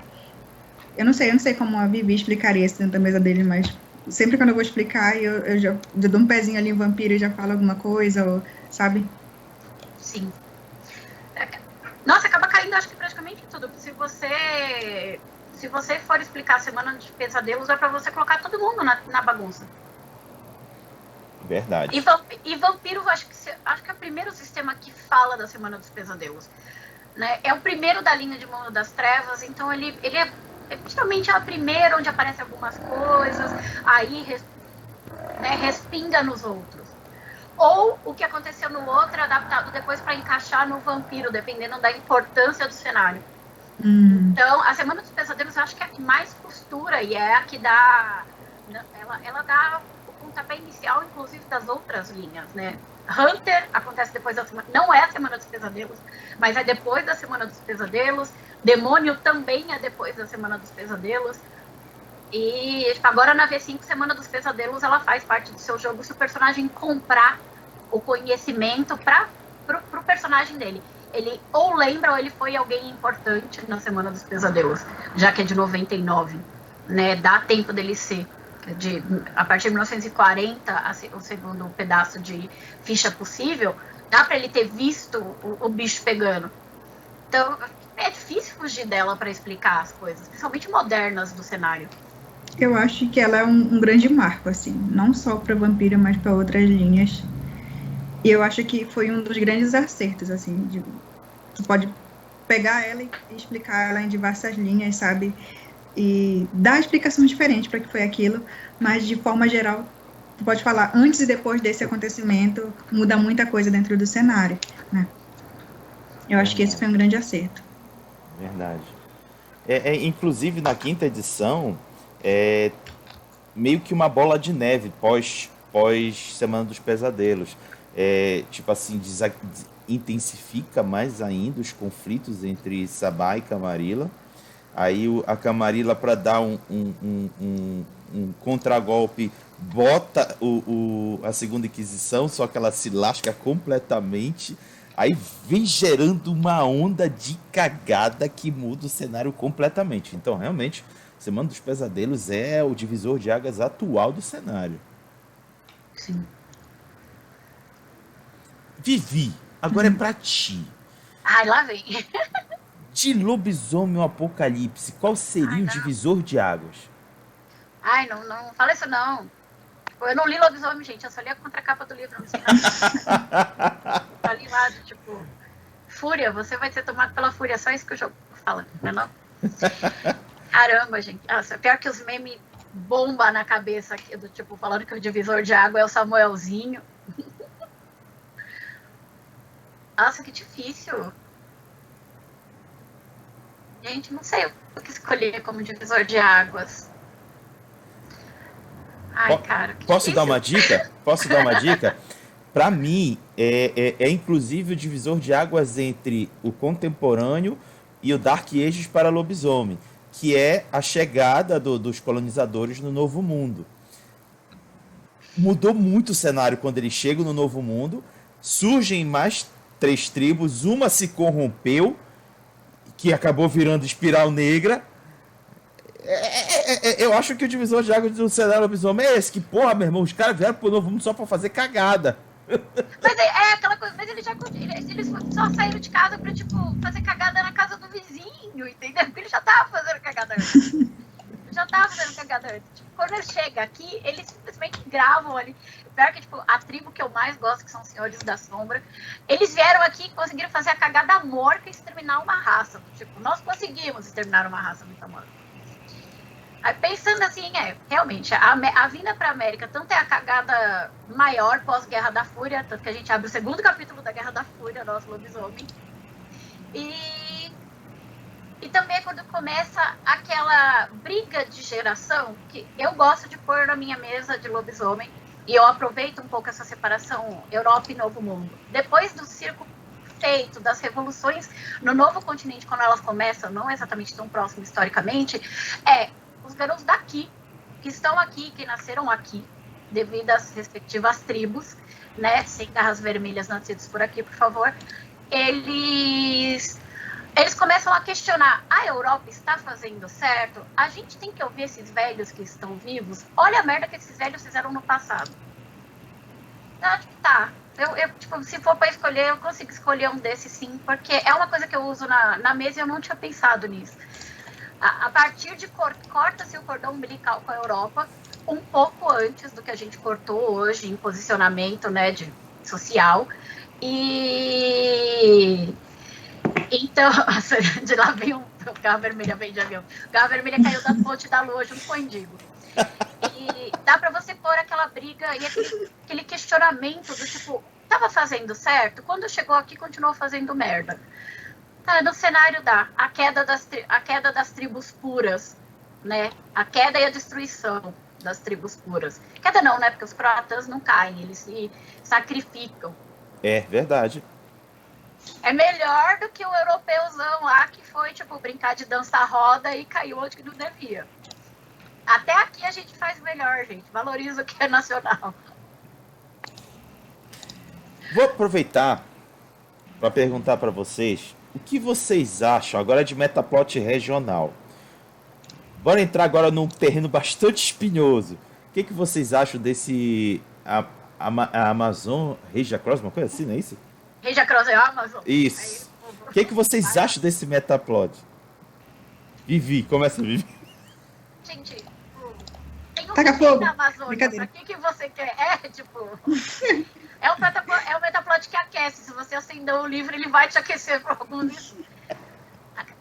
Speaker 2: Eu não sei como a Vivi explicaria isso dentro da mesa dele, mas sempre quando eu vou explicar, eu já dou um pezinho ali em vampiro e já falo alguma coisa, ou, sabe?
Speaker 1: Sim. Nossa, acaba caindo, acho que praticamente tudo. Se você for explicar a Semana de Pesadelos, é para você colocar todo mundo na bagunça.
Speaker 3: Verdade.
Speaker 1: E vampiro, acho que é o primeiro sistema que fala da Semana dos Pesadelos. Né? É o primeiro da linha de Mundo das Trevas, então ele justamente é o primeiro onde aparecem algumas coisas, aí respinga nos outros. Ou o que aconteceu no outro é adaptado depois para encaixar no vampiro, dependendo da importância do cenário. Então, a Semana dos Pesadelos eu acho que é a que mais costura e é a que dá... Ela dá o pontapé inicial, inclusive, das outras linhas, né? Hunter acontece depois da semana... Não é a Semana dos Pesadelos, mas é depois da Semana dos Pesadelos. Demônio também é depois da Semana dos Pesadelos. E tipo, agora na V5, Semana dos Pesadelos, ela faz parte do seu jogo se o personagem comprar o conhecimento pro personagem dele. Ele ou lembra ou ele foi alguém importante na Semana dos Pesadelos, já que é de 99, né? Dá tempo dele ser. A partir de 1940, o segundo pedaço de ficha possível, dá para ele ter visto o bicho pegando. Então, é difícil fugir dela para explicar as coisas, principalmente modernas do cenário.
Speaker 2: Eu acho que ela é um grande marco, assim, não só para Vampira, mas para outras linhas. E eu acho que foi um dos grandes acertos, assim, tu pode pegar ela e explicar ela em diversas linhas, sabe? E dar explicações diferentes para que foi aquilo, mas de forma geral, tu pode falar antes e depois desse acontecimento, muda muita coisa dentro do cenário, né? Eu acho que esse foi um grande acerto.
Speaker 3: Verdade. Inclusive, na quinta edição, meio que uma bola de neve pós Semana dos Pesadelos. Tipo assim, intensifica mais ainda os conflitos entre Sabá e Camarilla. Aí a Camarilla, para dar um contragolpe, bota a Segunda Inquisição, só que ela se lasca completamente. Aí vem gerando uma onda de cagada que muda o cenário completamente. Então, realmente, Semana dos Pesadelos é o divisor de águas atual do cenário.
Speaker 1: Sim.
Speaker 3: Vivi, agora é pra ti.
Speaker 1: Ai, lá vem.
Speaker 3: De Lobisomem ao Apocalipse, qual seria o divisor de águas?
Speaker 1: Ai, não fala isso não. Eu não li Lobisomem, gente. Eu só li a contracapa do livro. Não sei nada. Só li lá de, tipo... Fúria, você vai ser tomado pela fúria. Só isso que o jogo fala, não é não? Caramba, gente. Nossa, pior que os memes bomba na cabeça aqui, do tipo, falando que o divisor de água é o Samuelzinho. Nossa, que difícil. Gente, não sei o que escolher como divisor de águas. Ai, cara, que
Speaker 3: Posso
Speaker 1: difícil.
Speaker 3: dar uma dica? Posso dar uma dica? Para mim, é inclusive o divisor de águas entre o contemporâneo e o Dark Ages para lobisomem, que é a chegada dos colonizadores no Novo Mundo. Mudou muito o cenário quando eles chegam no Novo Mundo, surgem mais 3 tribos, uma se corrompeu, que acabou virando Espiral Negra. Eu acho que o divisor de águas do cenário lobisomem é esse, que porra, meu irmão, os caras vieram pro Novo Mundo só pra fazer cagada.
Speaker 1: Mas é aquela coisa, mas eles só saíram de casa pra, tipo, fazer cagada na casa do vizinho, entendeu? Porque ele já tava fazendo cagada antes. Tipo, quando ele chega aqui, eles simplesmente gravam ali. Pior que, tipo, a tribo que eu mais gosto, que são os Senhores da Sombra, eles vieram aqui e conseguiram fazer a cagada morca e exterminar uma raça. Tipo, nós conseguimos exterminar uma raça muito morta. Aí, pensando assim, realmente, a vinda para a América tanto é a cagada maior pós-Guerra da Fúria, tanto que a gente abre o segundo capítulo da Guerra da Fúria, nosso lobisomem. E também é quando começa aquela briga de geração que eu gosto de pôr na minha mesa de lobisomem, e eu aproveito um pouco essa separação Europa e Novo Mundo. Depois do circo feito, das revoluções no novo continente, quando elas começam, não exatamente tão próximo historicamente, os garotos daqui, que estão aqui, que nasceram aqui, devido às respectivas tribos, né, sem garras vermelhas nascidos por aqui, por favor, eles começam a questionar, a Europa está fazendo certo? A gente tem que ouvir esses velhos que estão vivos? Olha a merda que esses velhos fizeram no passado. Acho que tá. Tipo, se for para escolher, eu consigo escolher um desses sim, porque é uma coisa que eu uso na mesa e eu não tinha pensado nisso. A partir de corta-se o cordão umbilical com a Europa, um pouco antes do que a gente cortou hoje em posicionamento, né, social. E então, de lá vem o Garra Vermelha, vem de avião. O Garra Vermelha caiu da ponte da lua junto com o Indigo. E dá para você pôr aquela briga e aquele questionamento do tipo, tava fazendo certo? Quando chegou aqui, continuou fazendo merda. No cenário dá a queda das tribos puras, né? A queda e a destruição das tribos puras. Queda não, né? Porque os croatãs não caem, eles se sacrificam.
Speaker 3: É verdade.
Speaker 1: É melhor do que o europeuzão lá que foi, tipo, brincar de dança roda e caiu onde que não devia. Até aqui a gente faz melhor, gente. Valoriza o que é nacional.
Speaker 3: Vou aproveitar para perguntar para vocês o que vocês acham agora de metaplot regional. Bora entrar agora num terreno bastante espinhoso. O que vocês acham desse a Amazon Regia Cross, uma coisa assim, não é isso?
Speaker 1: Regia Cross é a Amazon?
Speaker 3: Isso. O que vocês acham desse metaplot? Vivi, começa a Vivi.
Speaker 1: Gente, tem um
Speaker 2: Taca
Speaker 1: bicho
Speaker 2: fogo.
Speaker 1: na Amazônia, pra que você quer? É um metaplot que aquece. Se você acender o livro, ele vai te aquecer por alguns minutos.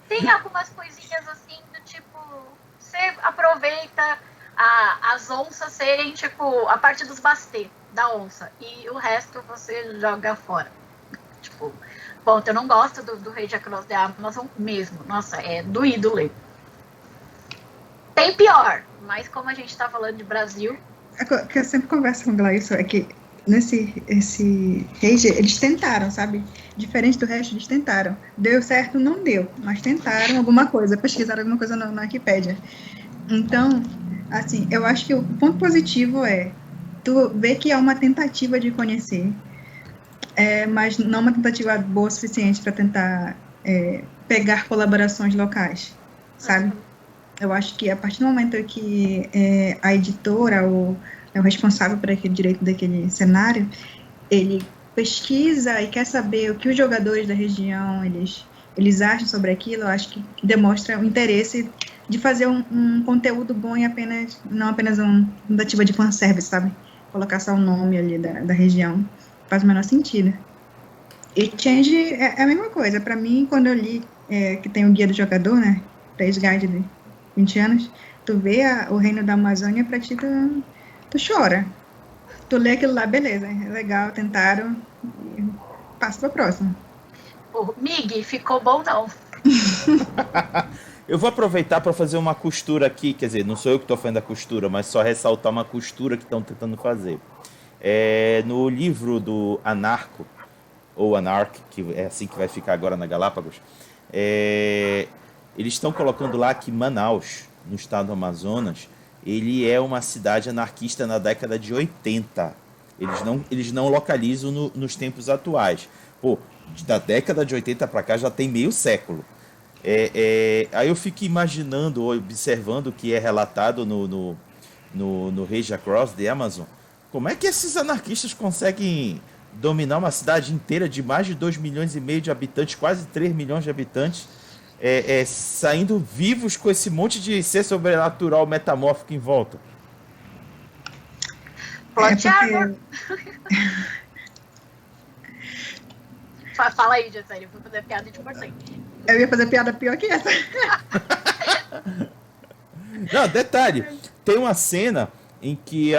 Speaker 1: Tem algumas coisinhas assim, do tipo, você aproveita as onças serem, tipo, a parte dos bastê da onça, e o resto você joga fora. Tipo, ponto, eu não gosto do Rage Across the Amazon mesmo. Nossa, é doído ler. Tem pior, mas como a gente tá falando de Brasil...
Speaker 2: Que eu sempre converso com o Glailson é que esse Rage, eles tentaram, sabe? Diferente do resto, eles tentaram. Deu certo? Não deu, mas tentaram alguma coisa, pesquisaram alguma coisa na Wikipédia. Então, assim, eu acho que o ponto positivo é tu ver que é uma tentativa de conhecer, mas não uma tentativa boa o suficiente para tentar pegar colaborações locais, sabe? Eu acho que a partir do momento que a editora ou o responsável por aquele direito daquele cenário, ele pesquisa e quer saber o que os jogadores da região eles acham sobre aquilo, eu acho que demonstra o interesse de fazer um conteúdo bom e não apenas uma tentativa de fanservice, sabe? Colocar só o nome ali da região. Faz o menor sentido. E Change é a mesma coisa. Para mim, quando eu li que tem o Guia do Jogador, né? Plays Guide de 20 anos, tu vê o Reino da Amazônia, pra ti tu chora. Tu lê aquilo lá, beleza, é legal, tentaram, passa pra próxima.
Speaker 1: Mig, ficou bom não.
Speaker 3: Eu vou aproveitar para fazer uma costura aqui, quer dizer, não sou eu que estou fazendo a costura, mas só ressaltar uma costura que estão tentando fazer. No livro do Anarco, ou Anarch, que é assim que vai ficar agora na Galápagos, eles estão colocando lá que Manaus, no estado do Amazonas, ele é uma cidade anarquista na década de 80. Eles não localizam nos tempos atuais. Pô, da década de 80 para cá já tem meio século. Aí eu fico imaginando, observando o que é relatado no Rage Across the Amazon, como é que esses anarquistas conseguem dominar uma cidade inteira de mais de 2,5 milhões de habitantes, quase 3 milhões de habitantes, saindo vivos com esse monte de ser sobrenatural metamórfico em volta?
Speaker 1: Plot Armor. Fala aí, Gisele, eu vou fazer piada de cortei.
Speaker 2: Eu ia fazer piada pior que essa.
Speaker 3: Não, detalhe, tem uma cena em que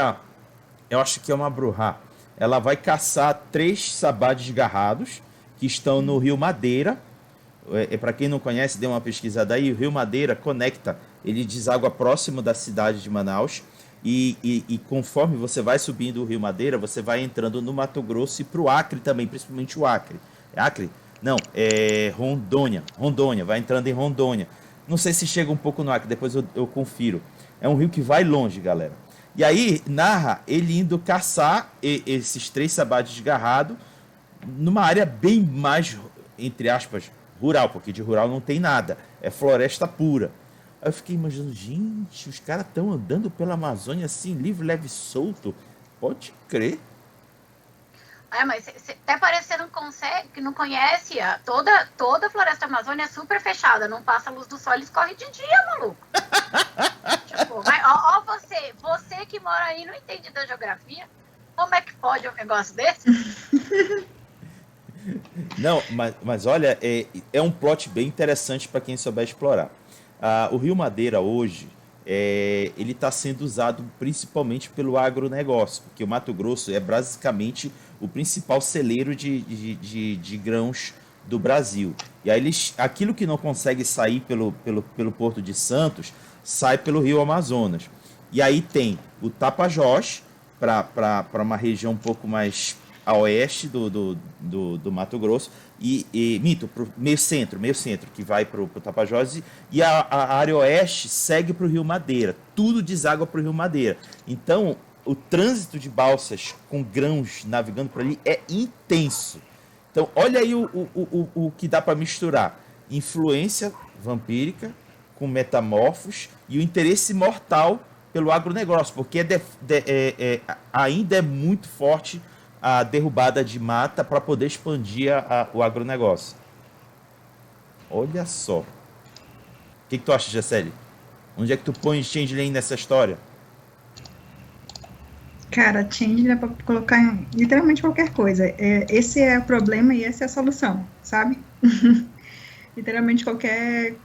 Speaker 3: eu acho que é uma bruxa, ela vai caçar 3 sabá desgarrados que estão no Rio Madeira. Para quem não conhece, dê uma pesquisada aí. O Rio Madeira conecta, ele deságua próximo da cidade de Manaus. E conforme você vai subindo o Rio Madeira, você vai entrando no Mato Grosso e para o Acre também, principalmente o Acre. Acre? Não, Rondônia. Rondônia, vai entrando em Rondônia. Não sei se chega um pouco no Acre, depois eu confiro. É um rio que vai longe, galera. E aí narra ele indo caçar esses 3 sabá desgarrados numa área bem mais, entre aspas, rural, porque de rural não tem nada. É floresta pura. Aí eu fiquei imaginando, gente, os caras estão andando pela Amazônia assim, livre, leve, solto. Pode crer.
Speaker 1: Mas até parece que você não conhece. Toda a floresta amazônica é super fechada. Não passa a luz do sol, eles correm de dia, maluco. Tipo, você que mora aí não entende da geografia. Como é que pode um negócio desse?
Speaker 3: Não, mas olha, é um plot bem interessante para quem souber explorar. O Rio Madeira hoje, ele está sendo usado principalmente pelo agronegócio, porque o Mato Grosso é basicamente o principal celeiro de grãos do Brasil. E aí aquilo que não consegue sair pelo Porto de Santos, sai pelo Rio Amazonas. E aí tem o Tapajós, para uma região um pouco mais a oeste do Mato Grosso, minto, pro meio centro, que vai para o Tapajós, e a área oeste segue para o Rio Madeira, tudo deságua para o Rio Madeira. Então, o trânsito de balsas com grãos navegando por ali é intenso. Então, olha aí o que dá para misturar: influência vampírica com metamorfos e o interesse mortal pelo agronegócio, porque ainda é muito forte a derrubada de mata para poder expandir o agronegócio. Olha só. O que tu acha, Jacely? Onde é que tu põe Changeling nessa história?
Speaker 2: Cara, change dá pra colocar em literalmente qualquer coisa. Esse é o problema e essa é a solução, sabe? Literalmente qualquer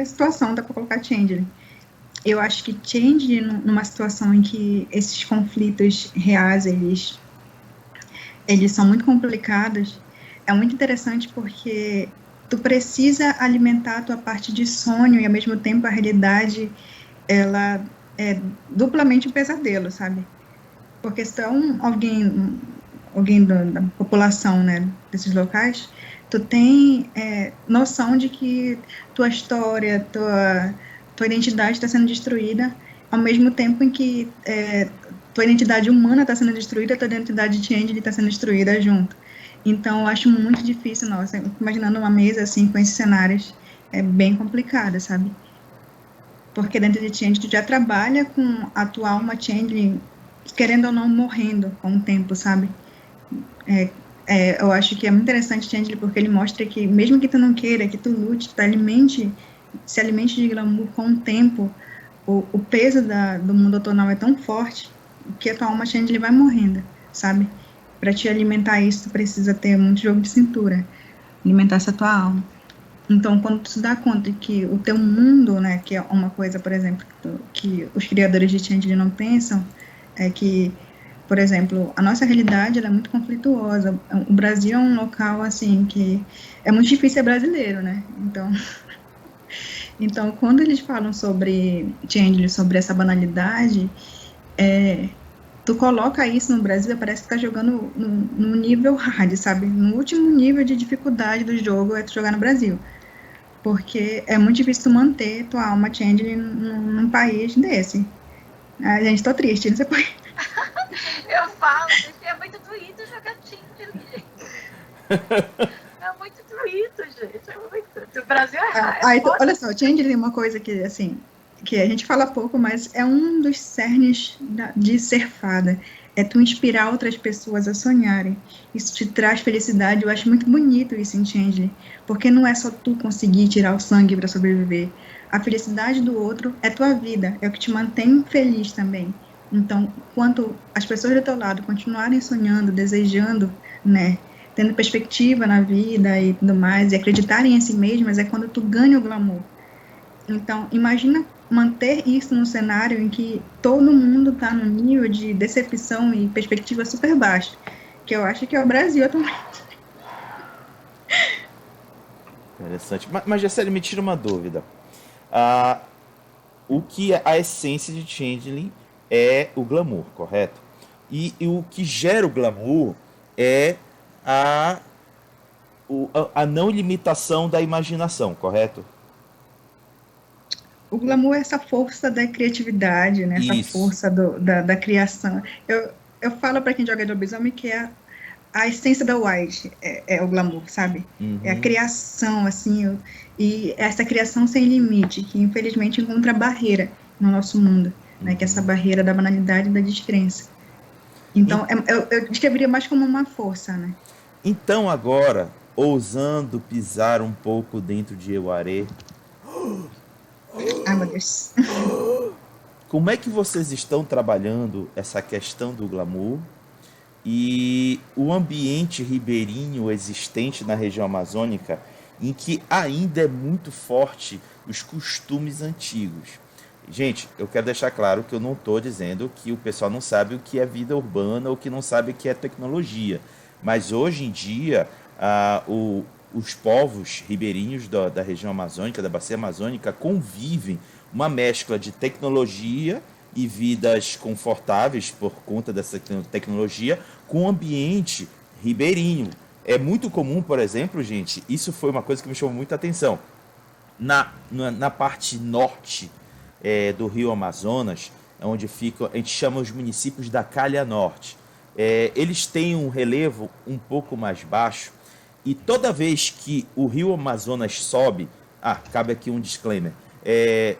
Speaker 2: situação dá pra colocar change. Eu acho que change numa situação em que esses conflitos reais, eles são muito complicados, é muito interessante porque tu precisa alimentar a tua parte de sonho e ao mesmo tempo a realidade, ela é duplamente um pesadelo, sabe? Porque se tu é alguém da população, né, desses locais, tu tem noção de que tua história, tua identidade está sendo destruída, ao mesmo tempo em que tua identidade humana está sendo destruída, tua identidade change está sendo destruída junto. Então, eu acho muito difícil, nossa, imaginando uma mesa assim, com esses cenários, é bem complicado, sabe? Porque dentro de change tu já trabalha com a tua alma change, querendo ou não, morrendo com o tempo, sabe? Eu acho que é muito interessante change porque ele mostra que mesmo que tu não queira, que tu lute, se alimente de glamour com o tempo, o peso do mundo atonal é tão forte que a tua alma change ele vai morrendo, sabe? Para te alimentar isso, tu precisa ter muito jogo de cintura, alimentar essa tua alma. Então, quando tu se dá conta de que o teu mundo, né, que é uma coisa, por exemplo, que os criadores de change não pensam, é que, por exemplo, a nossa realidade ela é muito conflituosa. O Brasil é um local, assim, que é muito difícil ser brasileiro, né? Então, quando eles falam sobre change, sobre essa banalidade, tu coloca isso no Brasil, parece que tá jogando no nível hard, sabe? No último nível de dificuldade do jogo é tu jogar no Brasil. Porque é muito difícil tu manter tua alma change num país desse. A gente, tô triste, não sei por quê.
Speaker 1: Eu falo, é muito doído jogar change, gente. É muito doído, gente. É muito. O Brasil é raro.
Speaker 2: Olha só, o change tem uma coisa que, assim, que a gente fala pouco, mas é um dos cernes de ser fada. É tu inspirar outras pessoas a sonharem. Isso te traz felicidade. Eu acho muito bonito isso em Changeling. Porque não é só tu conseguir tirar o sangue para sobreviver. A felicidade do outro é tua vida. É o que te mantém feliz também. Então, quando as pessoas do teu lado continuarem sonhando, desejando, né, tendo perspectiva na vida e tudo mais, e acreditarem em si mesmas, é quando tu ganha o glamour. Então, imagina manter isso num cenário em que todo mundo está num nível de decepção e perspectiva super baixa, que eu acho que é o Brasil atualmente.
Speaker 3: Interessante. Mas Jacely, me tira uma dúvida. O que a essência de Changeling é o glamour, correto? E o que gera o glamour é a não limitação da imaginação, correto?
Speaker 2: O glamour é essa força da criatividade, né? Essa força da criação. Eu falo para quem joga de lobisomem que a essência da White é o glamour, sabe?
Speaker 3: Uhum.
Speaker 2: É a criação, assim, e essa criação sem limite, que infelizmente encontra barreira no nosso mundo, né? Que é essa barreira da banalidade e da descrença. Então, eu descreveria mais como uma força, né?
Speaker 3: Então agora, ousando pisar um pouco dentro de Euaré,
Speaker 2: ai meu Deus,
Speaker 3: como é que vocês estão trabalhando essa questão do glamour e o ambiente ribeirinho existente na região amazônica, em que ainda é muito forte os costumes antigos? Gente, eu quero deixar claro que eu não estou dizendo que o pessoal não sabe o que é vida urbana ou que não sabe o que é tecnologia. Mas hoje em dia, os povos ribeirinhos da região amazônica, da bacia amazônica, convivem uma mescla de tecnologia e vidas confortáveis por conta dessa tecnologia com um ambiente ribeirinho. É muito comum, por exemplo, gente, isso foi uma coisa que me chamou muita atenção. Na parte norte do Rio Amazonas, onde fica, a gente chama os municípios da Calha Norte. Eles têm um relevo um pouco mais baixo e toda vez que o Rio Amazonas sobe, cabe aqui um disclaimer,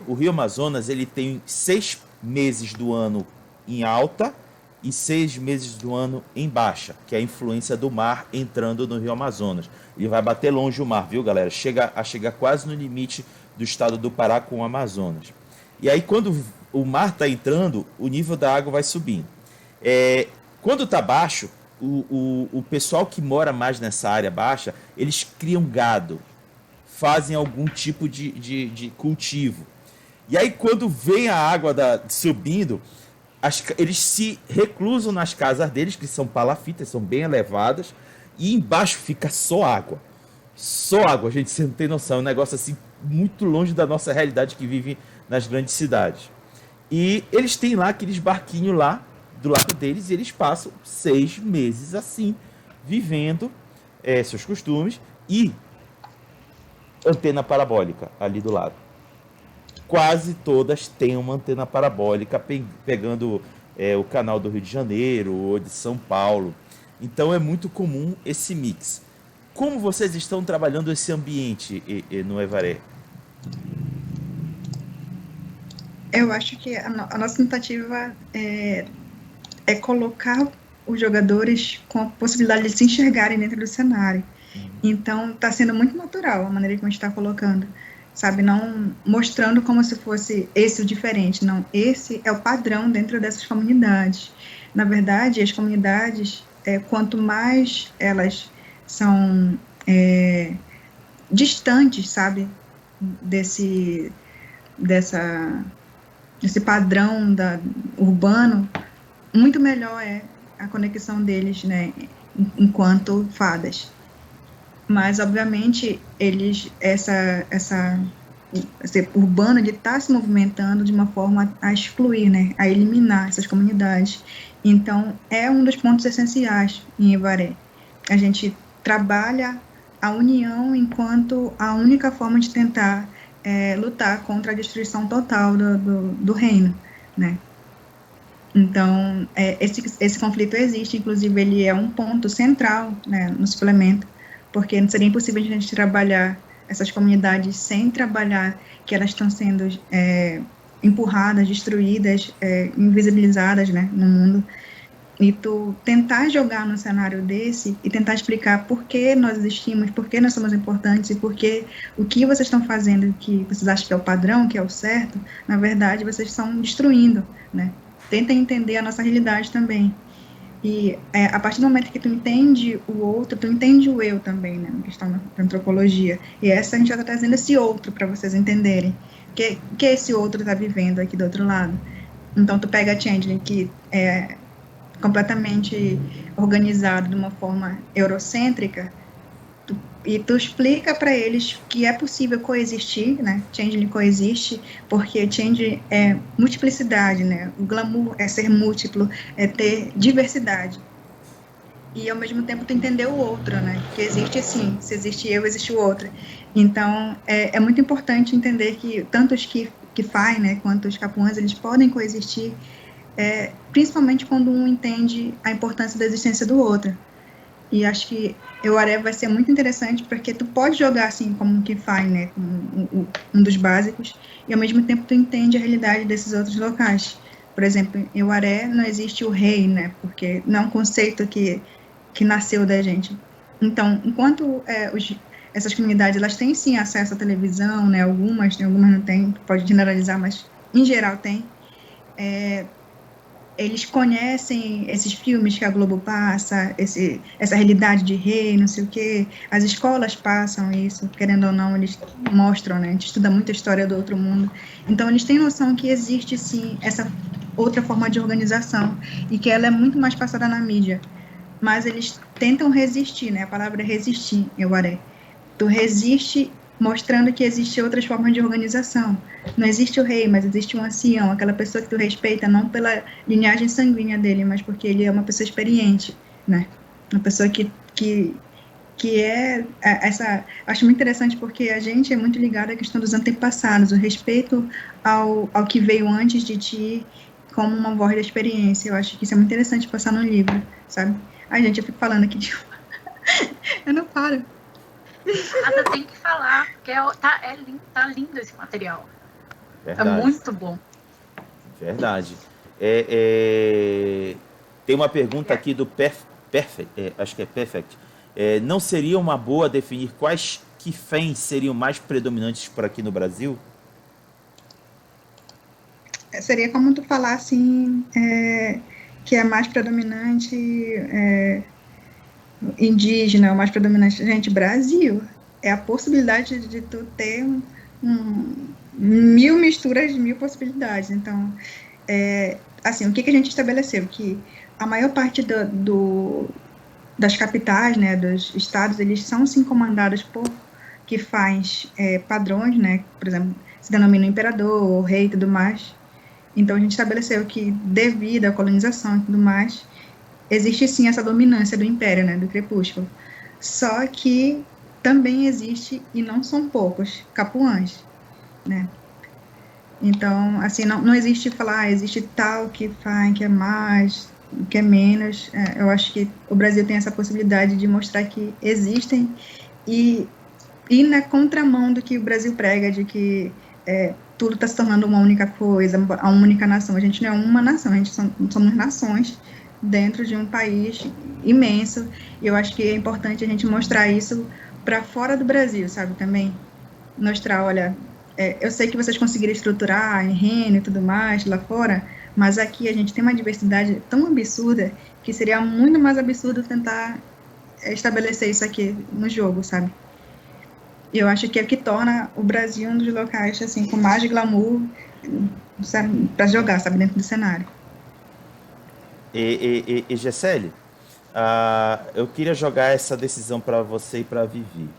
Speaker 3: o Rio Amazonas ele tem 6 meses do ano em alta e 6 meses do ano em baixa, que é a influência do mar entrando no Rio Amazonas. Ele vai bater longe o mar, viu, galera? Chega quase no limite do estado do Pará com o Amazonas. E aí, quando o mar está entrando, o nível da água vai subindo. Quando está baixo, o pessoal que mora mais nessa área baixa, eles criam gado, fazem algum tipo de cultivo. E aí, quando vem a água subindo, eles se reclusam nas casas deles, que são palafitas, são bem elevadas, e embaixo fica só água. Só água, gente, você não tem noção. É um negócio assim, muito longe da nossa realidade que vive nas grandes cidades. E eles têm lá aqueles barquinhos lá, do lado deles, e eles passam 6 meses assim, vivendo seus costumes, e antena parabólica ali do lado. Quase todas têm uma antena parabólica pegando o canal do Rio de Janeiro ou de São Paulo. Então é muito comum esse mix. Como vocês estão trabalhando esse ambiente no Evaré?
Speaker 2: Eu acho que a nossa tentativa é colocar os jogadores com a possibilidade de se enxergarem dentro do cenário. Então está sendo muito natural a maneira como a gente está colocando. Sabe, não mostrando como se fosse esse o diferente, não, esse é o padrão dentro dessas comunidades. Na verdade, as comunidades, quanto mais elas são distantes, sabe, desse padrão urbano, muito melhor é a conexão deles, né, enquanto fadas. Mas, obviamente, esse urbano está se movimentando de uma forma a excluir, né, a eliminar essas comunidades. Então, é um dos pontos essenciais em Evaré. A gente trabalha a união enquanto a única forma de tentar lutar contra a destruição total do reino, né. Então, esse conflito existe, inclusive ele é um ponto central, né, no suplemento, porque não seria impossível a gente trabalhar essas comunidades sem trabalhar que elas estão sendo empurradas, destruídas, invisibilizadas, né, no mundo. E tu tentar jogar num cenário desse e tentar explicar por que nós existimos, por que nós somos importantes e por que o que vocês estão fazendo que vocês acham que é o padrão, que é o certo, na verdade vocês estão destruindo, né? Tentem entender a nossa realidade também. E a partir do momento que tu entende o outro, tu entende o eu também, né, na questão da antropologia. E a gente já está trazendo esse outro para vocês entenderem que esse outro está vivendo aqui do outro lado. Então, tu pega a Changeling, que é completamente organizado de uma forma eurocêntrica, e tu explica para eles que é possível coexistir, né? Changeling coexiste, porque Changeling é multiplicidade, né? O glamour é ser múltiplo, é ter diversidade. E, ao mesmo tempo, tu entender o outro, né? Que existe, sim, se existe eu, existe o outro. Então, é muito importante entender que tanto os Kifai, né, quanto os Capuãs, eles podem coexistir, principalmente quando um entende a importância da existência do outro. E acho que Evaré vai ser muito interessante, porque tu pode jogar assim como um Kifai, né, como um dos básicos, e ao mesmo tempo tu entende a realidade desses outros locais. Por exemplo, em Evaré não existe o rei, né, porque não é um conceito que nasceu da gente. Então, enquanto essas comunidades, elas têm sim acesso à televisão, né, algumas não têm, pode generalizar, mas em geral tem, eles conhecem esses filmes que a Globo passa, essa realidade de rei, não sei o quê, as escolas passam isso, querendo ou não, eles mostram, né, a gente estuda muito a história do outro mundo, então eles têm noção que existe, sim, essa outra forma de organização, e que ela é muito mais passada na mídia, mas eles tentam resistir, né, a palavra é resistir, Evaré, tu resiste mostrando que existem outras formas de organização. Não existe o rei, mas existe um ancião, aquela pessoa que tu respeita não pela linhagem sanguínea dele, mas porque ele é uma pessoa experiente, né? Uma pessoa que é essa... Acho muito interessante porque a gente é muito ligado à questão dos antepassados, o respeito ao que veio antes de ti como uma voz da experiência. Eu acho que isso é muito interessante passar no livro, sabe? Ai, gente, eu fico falando aqui, tipo... eu não paro.
Speaker 1: Nada tem que falar, porque tá lindo esse material.
Speaker 3: Verdade.
Speaker 1: É muito bom.
Speaker 3: Verdade. Tem uma pergunta aqui do Perfect, acho que é Perfect. Não seria uma boa definir quais Qifens seriam mais predominantes por aqui no Brasil?
Speaker 2: Seria como tu falar assim, que é mais predominante indígena, o mais predominante. Gente, Brasil é a possibilidade de tu ter mil misturas, mil possibilidades. Então, assim, o que a gente estabeleceu? Que a maior parte das capitais, né, dos estados, eles são sim comandados por Qifens padrões, né, por exemplo, se denomina o imperador, o rei e tudo mais. Então, a gente estabeleceu que, devido à colonização e tudo mais, existe sim essa dominância do império, né, do crepúsculo. Só que também existe, e não são poucos, capuãs, né. Então, assim, não existe falar, existe tal Qifen que é mais, que é menos. Eu acho que o Brasil tem essa possibilidade de mostrar que existem e na contramão do que o Brasil prega, de que tudo está se tornando uma única coisa, uma única nação. A gente não é uma nação, a gente somos nações dentro de um país imenso, e eu acho que é importante a gente mostrar isso para fora do Brasil, sabe, também. Mostrar, olha, eu sei que vocês conseguiram estruturar em reino e tudo mais lá fora, mas aqui a gente tem uma diversidade tão absurda que seria muito mais absurdo tentar estabelecer isso aqui no jogo, sabe? Eu acho que é o que torna o Brasil um dos locais, assim, com mais glamour para jogar, sabe, dentro do cenário.
Speaker 3: E Gessele, eu queria jogar essa decisão para você e para a Vivi.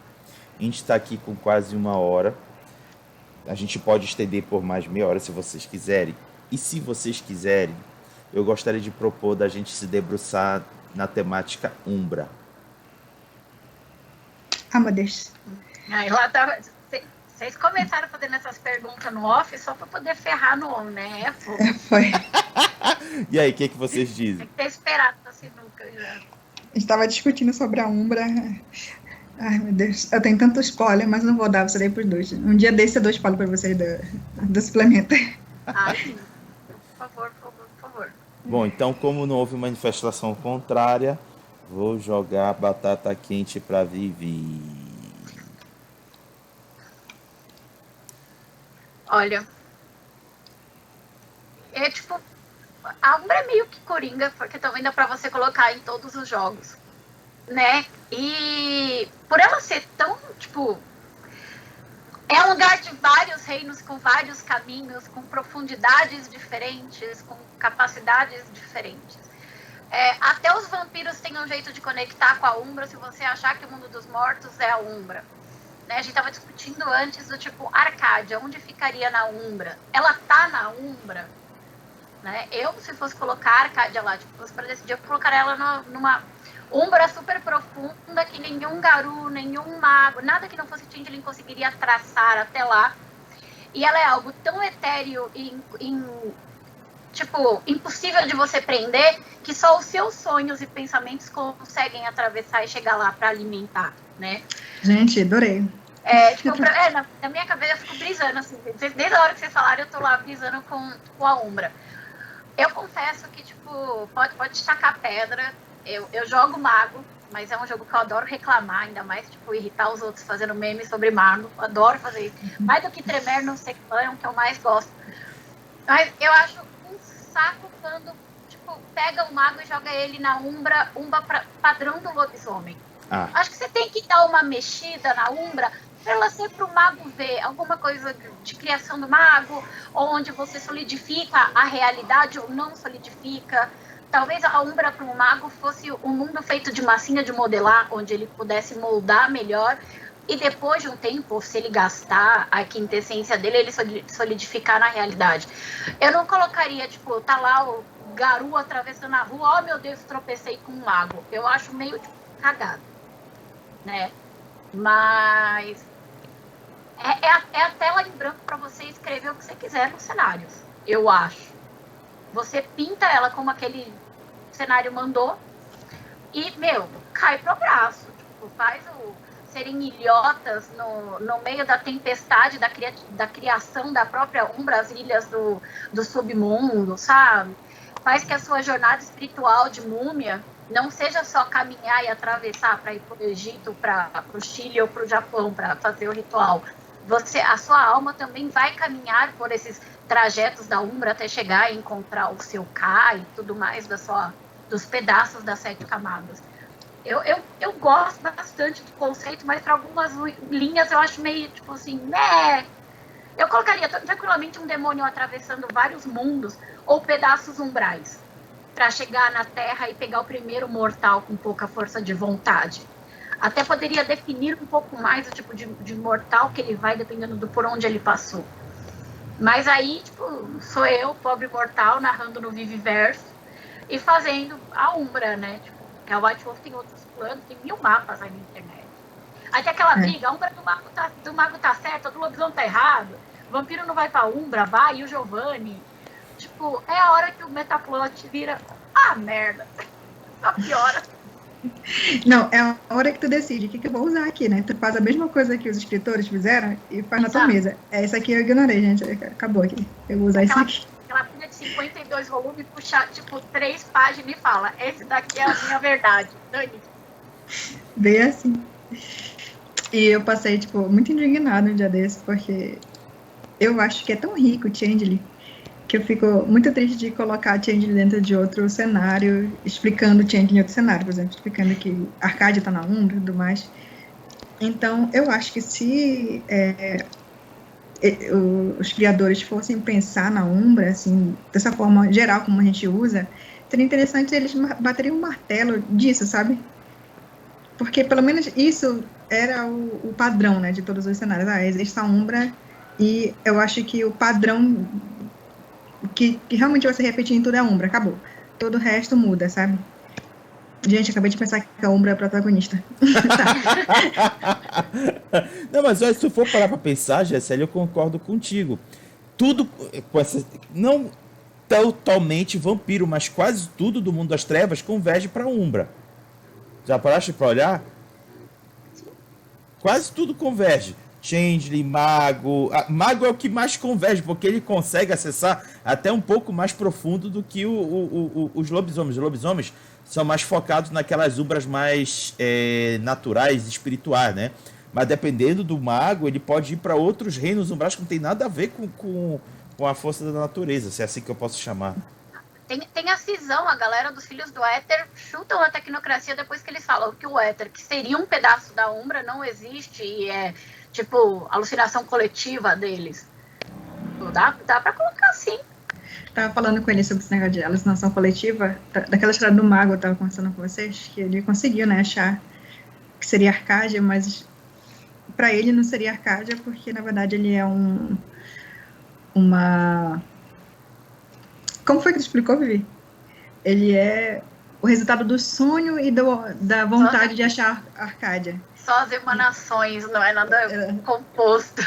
Speaker 3: A gente está aqui com quase 1 hora. A gente pode estender por mais meia hora se vocês quiserem. E se vocês quiserem, eu gostaria de propor da gente se debruçar na temática Umbra.
Speaker 2: Meu Deus.
Speaker 1: Vocês começaram fazendo essas perguntas no off só para poder ferrar no on, né?
Speaker 2: Foi.
Speaker 3: E aí, o que vocês dizem?
Speaker 1: Tem que ter esperado na sinuca já.
Speaker 2: Estava discutindo sobre a Umbra. Ai, meu Deus. Eu tenho tanto spoiler, mas não vou dar, você daí pros dois. Um dia desse eu dou spoiler para vocês do suplemento.
Speaker 1: Sim. Por favor.
Speaker 3: Bom, então, como não houve manifestação contrária, vou jogar batata quente para Vivi.
Speaker 1: Olha, a Umbra é meio que coringa, porque também dá pra você colocar em todos os jogos, né? E por ela ser tão, é um lugar de vários reinos, com vários caminhos, com profundidades diferentes, com capacidades diferentes. Até os vampiros têm um jeito de conectar com a Umbra, se você achar que o mundo dos mortos é a Umbra. Né? A gente estava discutindo antes do Arcádia, onde ficaria na Umbra? Ela tá na Umbra? Né? Eu, se fosse colocar a Arcádia lá, fosse para decidir, eu colocaria ela numa Umbra super profunda, que nenhum Garou, nenhum mago, nada que não fosse Changeling conseguiria traçar até lá. E ela é algo tão etéreo e impossível de você prender, que só os seus sonhos e pensamentos conseguem atravessar e chegar lá para alimentar, né?
Speaker 2: Gente, adorei.
Speaker 1: Na minha cabeça eu fico brisando, assim, desde a hora que vocês falaram, eu tô lá brisando com a Umbra. Eu confesso que, pode tacar pedra, eu jogo mago, mas é um jogo que eu adoro reclamar, ainda mais, irritar os outros fazendo meme sobre mago, adoro fazer isso. Mais do que Tremer, não sei qual é o que eu mais gosto. Mas eu acho um saco quando, pega o mago e joga ele na Umbra padrão do lobisomem. Acho que você tem que dar uma mexida na Umbra para ela ser para o mago ver alguma coisa de criação do mago, onde você solidifica a realidade ou não solidifica. Talvez a Umbra para o mago fosse um mundo feito de massinha de modelar, onde ele pudesse moldar melhor, e depois de um tempo, se ele gastar a quintessência dele, ele solidificar na realidade. Eu não colocaria, tipo, tá lá o Garu atravessando a rua, oh meu Deus, tropecei com um mago. Eu acho meio, tipo, cagado, né? Mas é a tela em branco para você escrever o que você quiser nos cenários, eu acho. Você pinta ela como aquele cenário mandou e, meu, cai pro braço. Tipo, faz serem ilhotas no meio da tempestade, da criação da própria Umbra, as ilhas do submundo, sabe? Faz que a sua jornada espiritual de múmia não seja só caminhar e atravessar para ir para o Egito, para o Chile ou para o Japão para fazer o ritual. A sua alma também vai caminhar por esses trajetos da Umbra até chegar e encontrar o seu Ka e tudo mais dos pedaços das 7 camadas. Eu gosto bastante do conceito, mas para algumas linhas eu acho meio, tipo assim, né? Eu colocaria tranquilamente um demônio atravessando vários mundos ou pedaços umbrais para chegar na Terra e pegar o primeiro mortal com pouca força de vontade. Até poderia definir um pouco mais o tipo de mortal que ele vai, dependendo do por onde ele passou. Mas aí, tipo, sou eu, pobre mortal, narrando no Viviverso e fazendo a Umbra, né? Tipo, que a White Wolf tem outros planos, tem 1000 mapas aí na internet. Aí tem aquela briga, a Umbra do mago tá certa, do lobisomem tá errado, o vampiro não vai pra Umbra, vai, e o Giovanni. Tipo, é a hora que o metaplot vira, merda, só piora.
Speaker 2: Não, é a hora que tu decide o que eu vou usar aqui, né? Tu faz a mesma coisa que os escritores fizeram e faz na tua mesa. Essa aqui eu ignorei, gente. Acabou aqui. Eu vou usar isso aqui.
Speaker 1: Aquela pilha de 52 volumes, puxar, tipo, 3 páginas e fala, esse daqui é a minha verdade. Dani.
Speaker 2: Bem assim. E eu passei, tipo, muito indignado um dia desse, porque eu acho que é tão rico o Changeling, que eu fico muito triste de colocar Changeling dentro de outro cenário, explicando Changeling em outro cenário, por exemplo, explicando que Arcádia tá na Umbra e tudo mais. Então, eu acho que se os criadores fossem pensar na Umbra, assim, dessa forma geral como a gente usa, seria interessante eles bateriam um martelo disso, sabe? Porque pelo menos isso era o padrão, né, de todos os cenários. Existe a Umbra e eu acho que o padrão que realmente vai se repetir em tudo é a Umbra, acabou. Todo o resto muda, sabe? Gente, acabei de pensar que a Umbra é a protagonista.
Speaker 3: Não, mas olha, se tu for parar pra pensar, Jessel, eu concordo contigo. Tudo, não totalmente vampiro, mas quase tudo do mundo das trevas converge pra Umbra. Já paraste pra olhar? Quase tudo converge. Changeling, Mago. Mago é o que mais converge, porque ele consegue acessar até um pouco mais profundo do que os lobisomens. Os lobisomens são mais focados naquelas umbras mais naturais, espirituais, né? Mas dependendo do mago, ele pode ir para outros reinos umbrais que não tem nada a ver com a força da natureza, se é assim que eu posso chamar.
Speaker 1: Tem a cisão, a galera dos Filhos do Éter chutam a tecnocracia depois que eles falam que o Éter, que seria um pedaço da Umbra, não existe e é, tipo, alucinação coletiva deles. Dá pra colocar assim.
Speaker 2: Tava falando com ele sobre esse negócio de alucinação coletiva, daquela história do mago, eu tava conversando com vocês, que ele conseguiu, né, achar que seria Arcádia, mas para ele não seria Arcádia, porque na verdade ele é uma... Como foi que tu explicou, Vivi? Ele é o resultado do sonho e da vontade de achar Arcádia.
Speaker 1: Só as emanações, não é nada composto.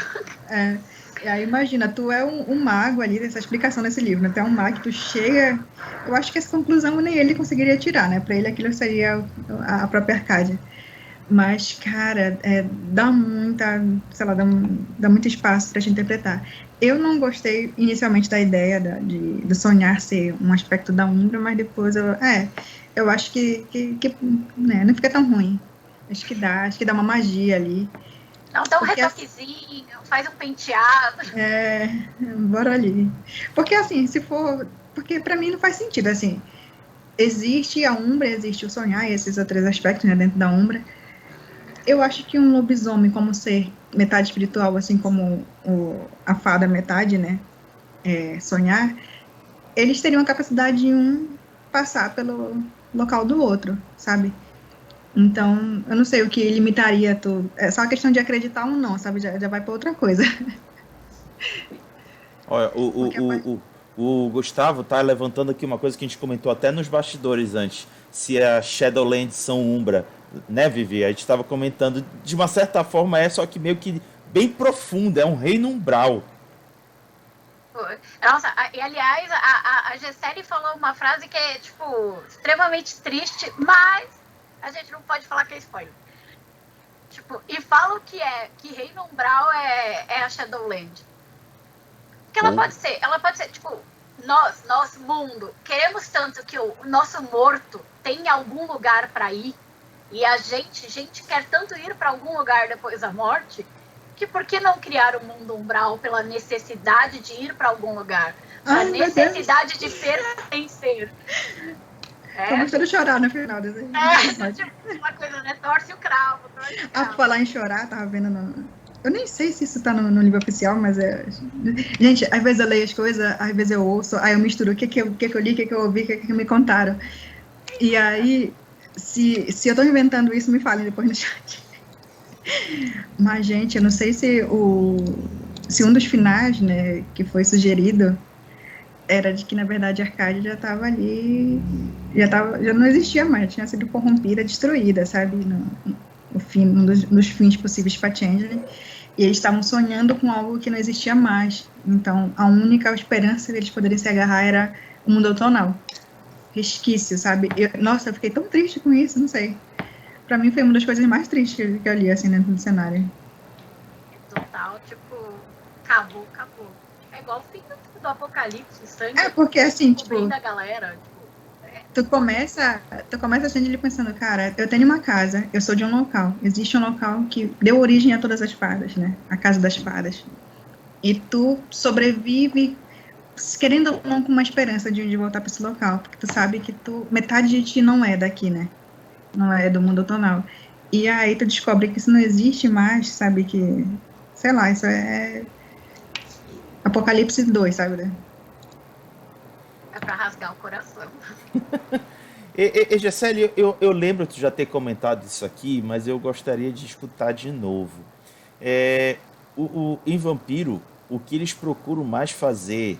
Speaker 2: E aí imagina, tu é um mago ali, essa explicação nesse livro, né? Tu é um mago, tu chega... Eu acho que essa conclusão nem ele conseguiria tirar, né? Para ele aquilo seria a própria Arcádia. Mas, cara, dá muito espaço para te interpretar. Eu não gostei inicialmente da ideia de sonhar ser um aspecto da Umbra, mas depois eu acho que né, não fica tão ruim. Acho que dá uma magia ali.
Speaker 1: Não, dá um retoquezinho, faz um penteado.
Speaker 2: Bora ali. Porque assim, porque para mim não faz sentido, assim. Existe a Umbra, existe o sonhar e esses outros aspectos, né, dentro da Umbra. Eu acho que um lobisomem como ser metade espiritual, assim como a fada metade, né, sonhar, eles teriam a capacidade de um passar pelo local do outro, sabe? Então, eu não sei o que limitaria tu. É só uma questão de acreditar ou não, sabe? Já vai para outra coisa.
Speaker 3: Olha,
Speaker 2: Porque
Speaker 3: o Gustavo tá levantando aqui uma coisa que a gente comentou até nos bastidores antes. Se a Shadowlands são Umbra, né, Vivi? A gente estava comentando, de uma certa forma só que meio que bem profunda, é um reino umbral.
Speaker 1: Nossa, e aliás, a Gessele falou uma frase que é, tipo, extremamente triste, mas a gente não pode falar que é spoiler. Tipo, e falam que Reino Umbral é a Shadowland. Porque ela pode ser, tipo, nosso mundo, queremos tanto que o nosso morto tenha algum lugar para ir, e a gente quer tanto ir para algum lugar depois da morte, que por que não criar um mundo umbral pela necessidade de ir para algum lugar? A necessidade de pertencer.
Speaker 2: Começando a chorar no final desse
Speaker 1: tipo, uma coisa, né? Torce o cravo.
Speaker 2: Por falar em chorar, tava vendo eu nem sei se isso tá no livro oficial, mas gente, às vezes eu leio as coisas, às vezes eu ouço, aí eu misturo o que eu li, o que eu ouvi, o que me contaram. E aí, se eu tô inventando isso, me falem depois no chat. Mas, gente, eu não sei se um dos finais, né, que foi sugerido era de que, na verdade, a Arcádia já estava ali, já não existia mais, tinha sido corrompida, destruída, sabe, um dos fins possíveis para Changeling, e eles estavam sonhando com algo que não existia mais. Então, a única esperança que eles poderiam se agarrar era o mundo outonal. Resquício, sabe? Nossa, eu fiquei tão triste com isso, não sei. Pra mim foi uma das coisas mais tristes que eu li, assim, dentro do cenário.
Speaker 1: Total, tipo, acabou. É igual o fim do Apocalipse, sangue.
Speaker 2: Porque, assim, tipo...
Speaker 1: da galera,
Speaker 2: Tu começa sendo ele pensando, cara, eu tenho uma casa, eu sou de um local. Existe um local que deu origem a todas as fadas, né? A Casa das Fadas. E tu sobrevive, querendo ou não, com uma esperança de voltar para esse local. Porque tu sabe que metade de ti não é daqui, né? Não é do mundo outonal. E aí tu descobre que isso não existe mais, sabe? Que, sei lá, isso é Apocalipse 2, sabe? Né?
Speaker 1: É pra rasgar o coração.
Speaker 3: Gessele, eu lembro de já ter comentado isso aqui, mas eu gostaria de escutar de novo. Em Vampiro, o que eles procuram mais fazer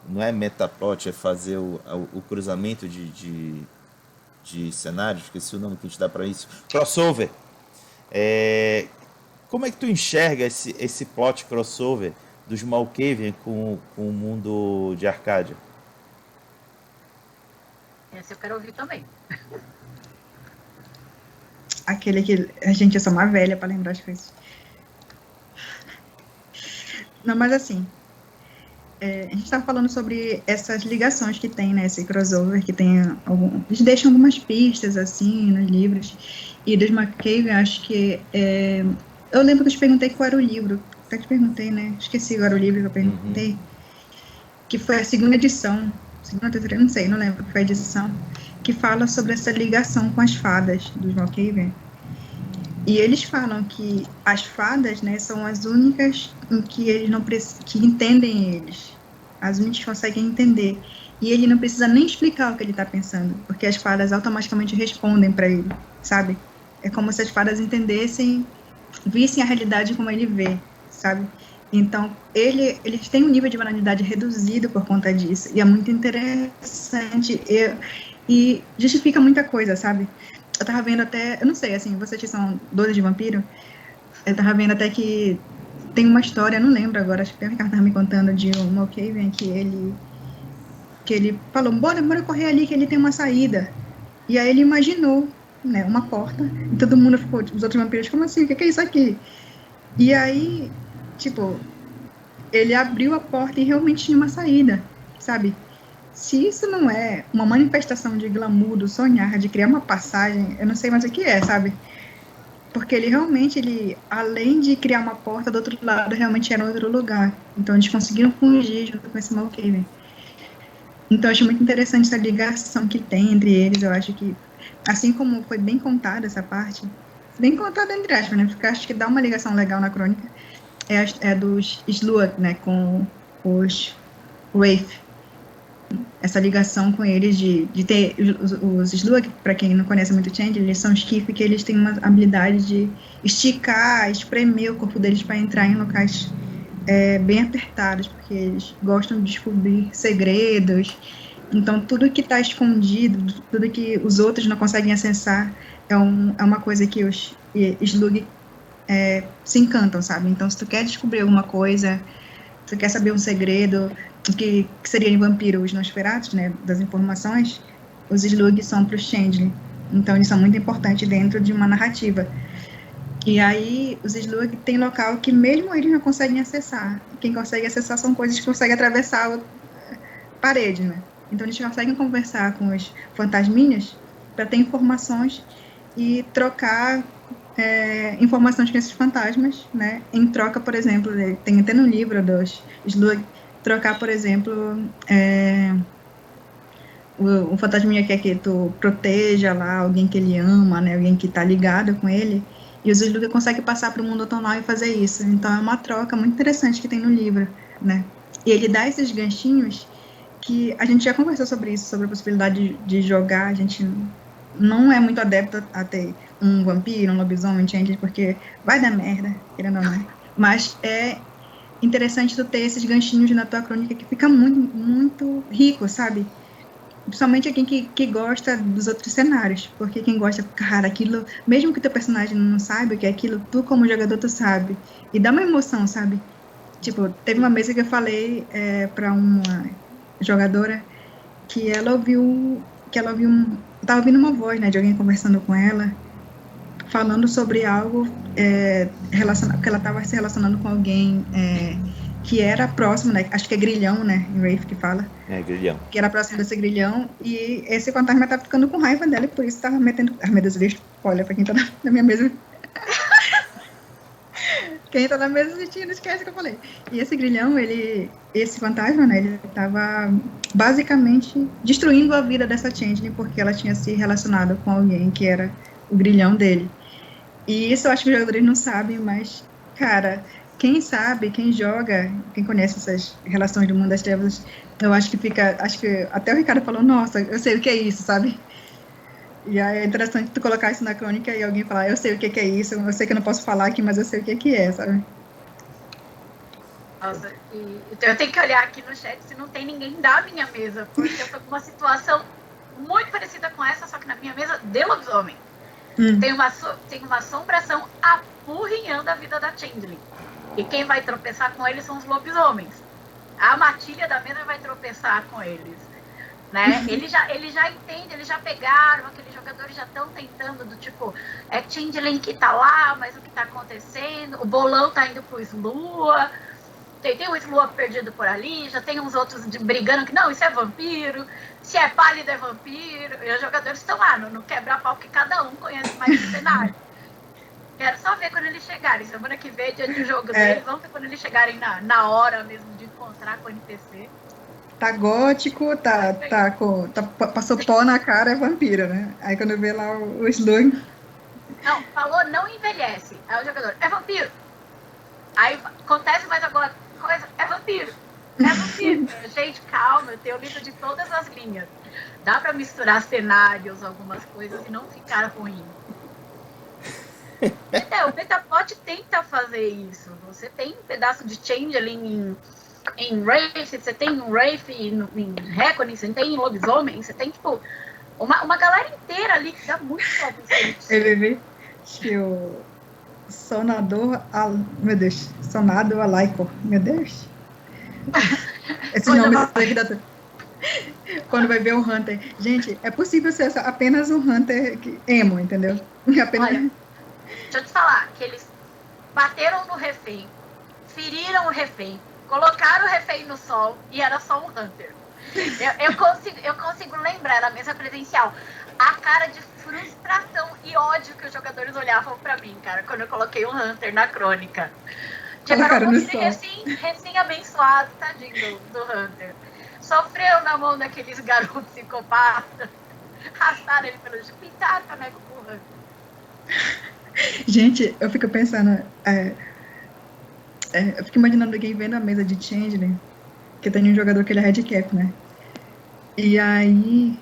Speaker 3: não é metaplot, é fazer o cruzamento de cenários, esqueci o nome que a gente dá para isso, crossover. Como é que tu enxerga esse plot crossover dos Malkavian com o mundo de Arcádia?
Speaker 1: Esse eu quero ouvir também.
Speaker 2: Aquele que a gente é só uma velha para lembrar as coisas. Não, mas assim, a gente estava falando sobre essas ligações que tem, né, esse crossover, que tem eles deixam algumas pistas, assim, nos livros, e dos Malkavian, acho que, eu lembro que eu te perguntei qual era o livro, até te perguntei, né, esqueci agora o livro que eu perguntei, que foi a segunda edição, terceira, não sei, não lembro que foi a edição, que fala sobre essa ligação com as fadas dos Malkavian. E eles falam que as fadas, né, são as únicas em que eles não que entendem eles. As únicas que conseguem entender. E ele não precisa nem explicar o que ele está pensando, porque as fadas automaticamente respondem para ele, sabe? É como se as fadas entendessem, vissem a realidade como ele vê, sabe? Então, eles têm um nível de banalidade reduzido por conta disso. E é muito interessante. E justifica muita coisa, sabe? Eu tava vendo até, eu não sei, assim, vocês que são doidos de vampiro, eu tava vendo até que tem uma história, não lembro agora, acho que o Ricardo tava me contando de um Malkavian que ele falou, bora correr ali que ele tem uma saída. E aí ele imaginou, né, uma porta, e todo mundo ficou, os outros vampiros, como assim, o que é isso aqui? E aí, tipo, ele abriu a porta e realmente tinha uma saída, sabe? Se isso não é uma manifestação de glamour, do sonhar, de criar uma passagem, eu não sei mais o que é, sabe? Porque ele, além de criar uma porta do outro lado, realmente era outro lugar. Então, eles conseguiram fugir junto com esse Malkavian. Então, eu acho muito interessante essa ligação que tem entre eles. Eu acho que, assim como foi bem contada essa parte, bem contada entre aspas, né? Porque eu acho que dá uma ligação legal na crônica, é dos Sluag, né? Com os Wraith. essa ligação com eles de ter os Slug, para quem não conhece muito o Change, eles são Skiff, que eles têm uma habilidade de esticar, espremer o corpo deles para entrar em locais bem apertados, porque eles gostam de descobrir segredos. Então, tudo que está escondido, tudo que os outros não conseguem acessar, é uma coisa que os Slug se encantam, sabe? Então, se tu quer descobrir alguma coisa, se tu quer saber um segredo, que seria em vampiro os Nosferatus, né, das informações, os Slug são para os Changeling. Então, eles são muito importantes dentro de uma narrativa. E aí, os Slug tem local que mesmo eles não conseguem acessar. Quem consegue acessar são coisas que conseguem atravessar a parede, né? Então, eles conseguem conversar com os fantasminhas para ter informações e trocar informações com esses fantasmas, né? Em troca, por exemplo, tem até no livro dos Slug, trocar, por exemplo, o fantasminha quer que tu proteja lá alguém que ele ama, né? Alguém que tá ligado com ele, e os Slug conseguem passar para o mundo tonal e fazer isso. Então é uma troca muito interessante que tem no livro, né? E ele dá esses ganchinhos que a gente já conversou sobre isso, sobre a possibilidade de jogar. A gente não é muito adepto a ter um vampiro, um lobisomem, um changeling, porque vai dar merda, querendo ou não. Mas é interessante tu ter esses ganchinhos na tua crônica que fica muito, muito rico, sabe? Principalmente quem que gosta dos outros cenários, porque quem gosta, cara, aquilo, mesmo que teu personagem não saiba o que é aquilo, tu como jogador tu sabe, e dá uma emoção, sabe? Tipo, teve uma mesa que eu falei pra uma jogadora que ela ouviu, tava ouvindo uma voz, né, de alguém conversando com ela, falando sobre algo relacionado, porque ela estava se relacionando com alguém que era próximo, né? Acho que é grilhão, né? Em Wraith que fala.
Speaker 3: É, grilhão.
Speaker 2: Que era próximo desse grilhão, e esse fantasma estava ficando com raiva dela, e por isso estava metendo... Ah, meu Deus, olha, pra quem tá na minha mesa... Quem tá na mesa assistindo, esquece o que eu falei. E esse grilhão, esse fantasma, né? Ele estava basicamente destruindo a vida dessa Changeling, porque ela tinha se relacionado com alguém que era o grilhão dele. E isso eu acho que os jogadores não sabem, mas, cara, quem sabe, quem joga, quem conhece essas relações do mundo das trevas, eu acho que acho que até o Ricardo falou, nossa, eu sei o que é isso, sabe? E aí é interessante tu colocar isso na crônica e alguém falar, eu sei o que é isso, eu sei que eu não posso falar aqui, mas eu sei o que é, sabe?
Speaker 1: Nossa, então eu tenho que olhar aqui no chat se não tem ninguém da minha mesa, porque eu tô com uma situação muito parecida com essa, só que na minha mesa de lobisomem. Tem uma assombração apurrinhando a vida da Changeling. E quem vai tropeçar com eles são os lobisomens. A matilha da mesa vai tropeçar com eles. Né? Eles já entendem, eles já pegaram, aqueles jogadores já estão tentando do tipo, é Changeling que tá lá, mas o que tá acontecendo? O bolão tá indo pro Slua. Tem um Slua perdido por ali, já tem uns outros brigando que não, isso é vampiro, se é pálido é vampiro, e os jogadores estão lá no quebra-pau que cada um conhece mais o cenário. Quero só ver quando eles chegarem, semana que vem, dia de jogo deles, vamos ver quando eles chegarem na hora mesmo de encontrar com o NPC.
Speaker 2: Tá gótico, passou pó na cara, é vampiro, né? Aí quando vê lá o Slug...
Speaker 1: Não, falou não envelhece, aí o jogador, é vampiro. Aí acontece mais alguma coisa, é vampiro. É vampiro. Gente, calma, eu tenho livro de todas as linhas. Dá pra misturar cenários, algumas coisas e não ficar ruim. O Metapod tenta fazer isso. Você tem um pedaço de Changeling em Wraith, você tem um Wraith em Reckoning, você tem em Lobisomem, você tem, tipo, uma galera inteira ali que dá muito certo.
Speaker 2: Ele que o Sonador... Meu Deus. Sonado Alaicor. Meu Deus. Esse nome aqui da... Quando vai ver o Hunter. Gente, é possível ser apenas um Hunter emo, entendeu? Apenas...
Speaker 1: Olha, deixa eu te falar, que eles bateram no refém, feriram o refém, colocaram o refém no sol e era só um Hunter. Eu consigo lembrar na mesa presencial a cara de frustração e ódio que os jogadores olhavam pra mim, cara, quando eu coloquei um Hunter na crônica. Tipo, era um monte de recém-abençoado, tadinho do Hunter. Sofreu na mão daqueles garotos psicopatas, arrastaram ele pelo chão, pintaram o caneco com o Hunter.
Speaker 2: Gente, eu fico pensando, eu fico imaginando alguém vendo a mesa de Changeling, que tem um jogador que ele é Red Cap, né? E aí,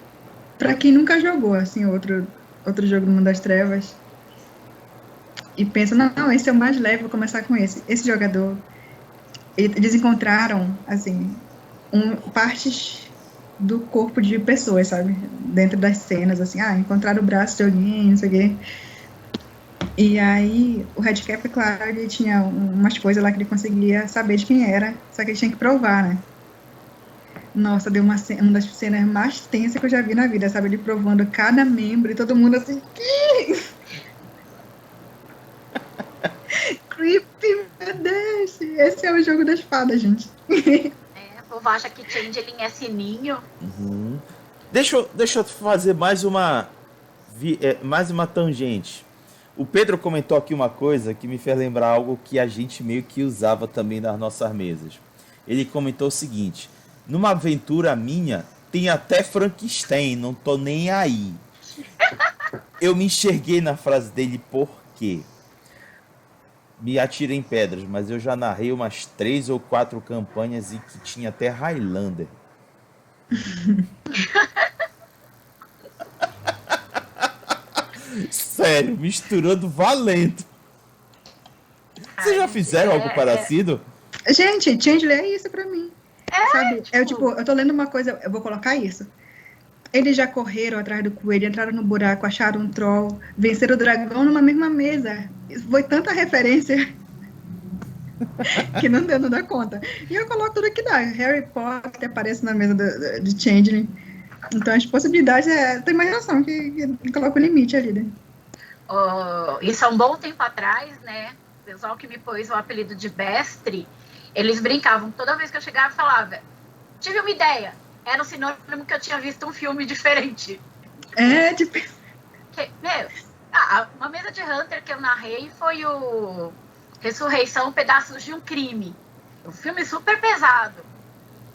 Speaker 2: pra quem nunca jogou, assim, outro jogo do Mundo das Trevas, e pensa, não, esse é o mais leve, vou começar com esse. Esse jogador, eles encontraram, assim, partes do corpo de pessoas, sabe? Dentro das cenas, assim, encontraram o braço de alguém, não sei o quê. E aí, o Redcap, claro, ele tinha umas coisas lá que ele conseguia saber de quem era, só que ele tinha que provar, né? Nossa, deu uma das cenas mais tensas que eu já vi na vida, sabe? Ele provando cada membro e todo mundo assim, creepy, meu Deus! Esse é o jogo das fadas, gente.
Speaker 1: O povo acha que Changeling é sininho.
Speaker 3: Uhum. Deixa eu fazer mais uma tangente. O Pedro comentou aqui uma coisa que me fez lembrar algo que a gente meio que usava também nas nossas mesas. Ele comentou o seguinte: numa aventura minha, tem até Frankenstein, não tô nem aí. Eu me enxerguei na frase dele porque me atirei em pedras, mas eu já narrei umas 3 ou 4 campanhas e que tinha até Highlander. Sério, misturando valendo. Vocês já fizeram algo parecido?
Speaker 2: Gente, Changeling é isso pra mim. Sabe?
Speaker 1: Tipo...
Speaker 2: Eu tô lendo uma coisa, eu vou colocar isso. Eles já correram atrás do coelho, entraram no buraco, acharam um troll, venceram o dragão numa mesma mesa. Foi tanta referência que não deu, não dá conta. E eu coloco tudo que dá. Harry Potter aparece na mesa de Changeling. Então as possibilidades tem imaginação que coloca o limite ali, né?
Speaker 1: Isso há um bom tempo atrás, né? O pessoal que me pôs o apelido de Bestre, eles brincavam. Toda vez que eu chegava, eu falava, tive uma ideia. Era um sinônimo que eu tinha visto um filme diferente.
Speaker 2: Tipo...
Speaker 1: uma mesa de Hunter que eu narrei foi o Ressurreição, Pedaços de um Crime. Um filme super pesado.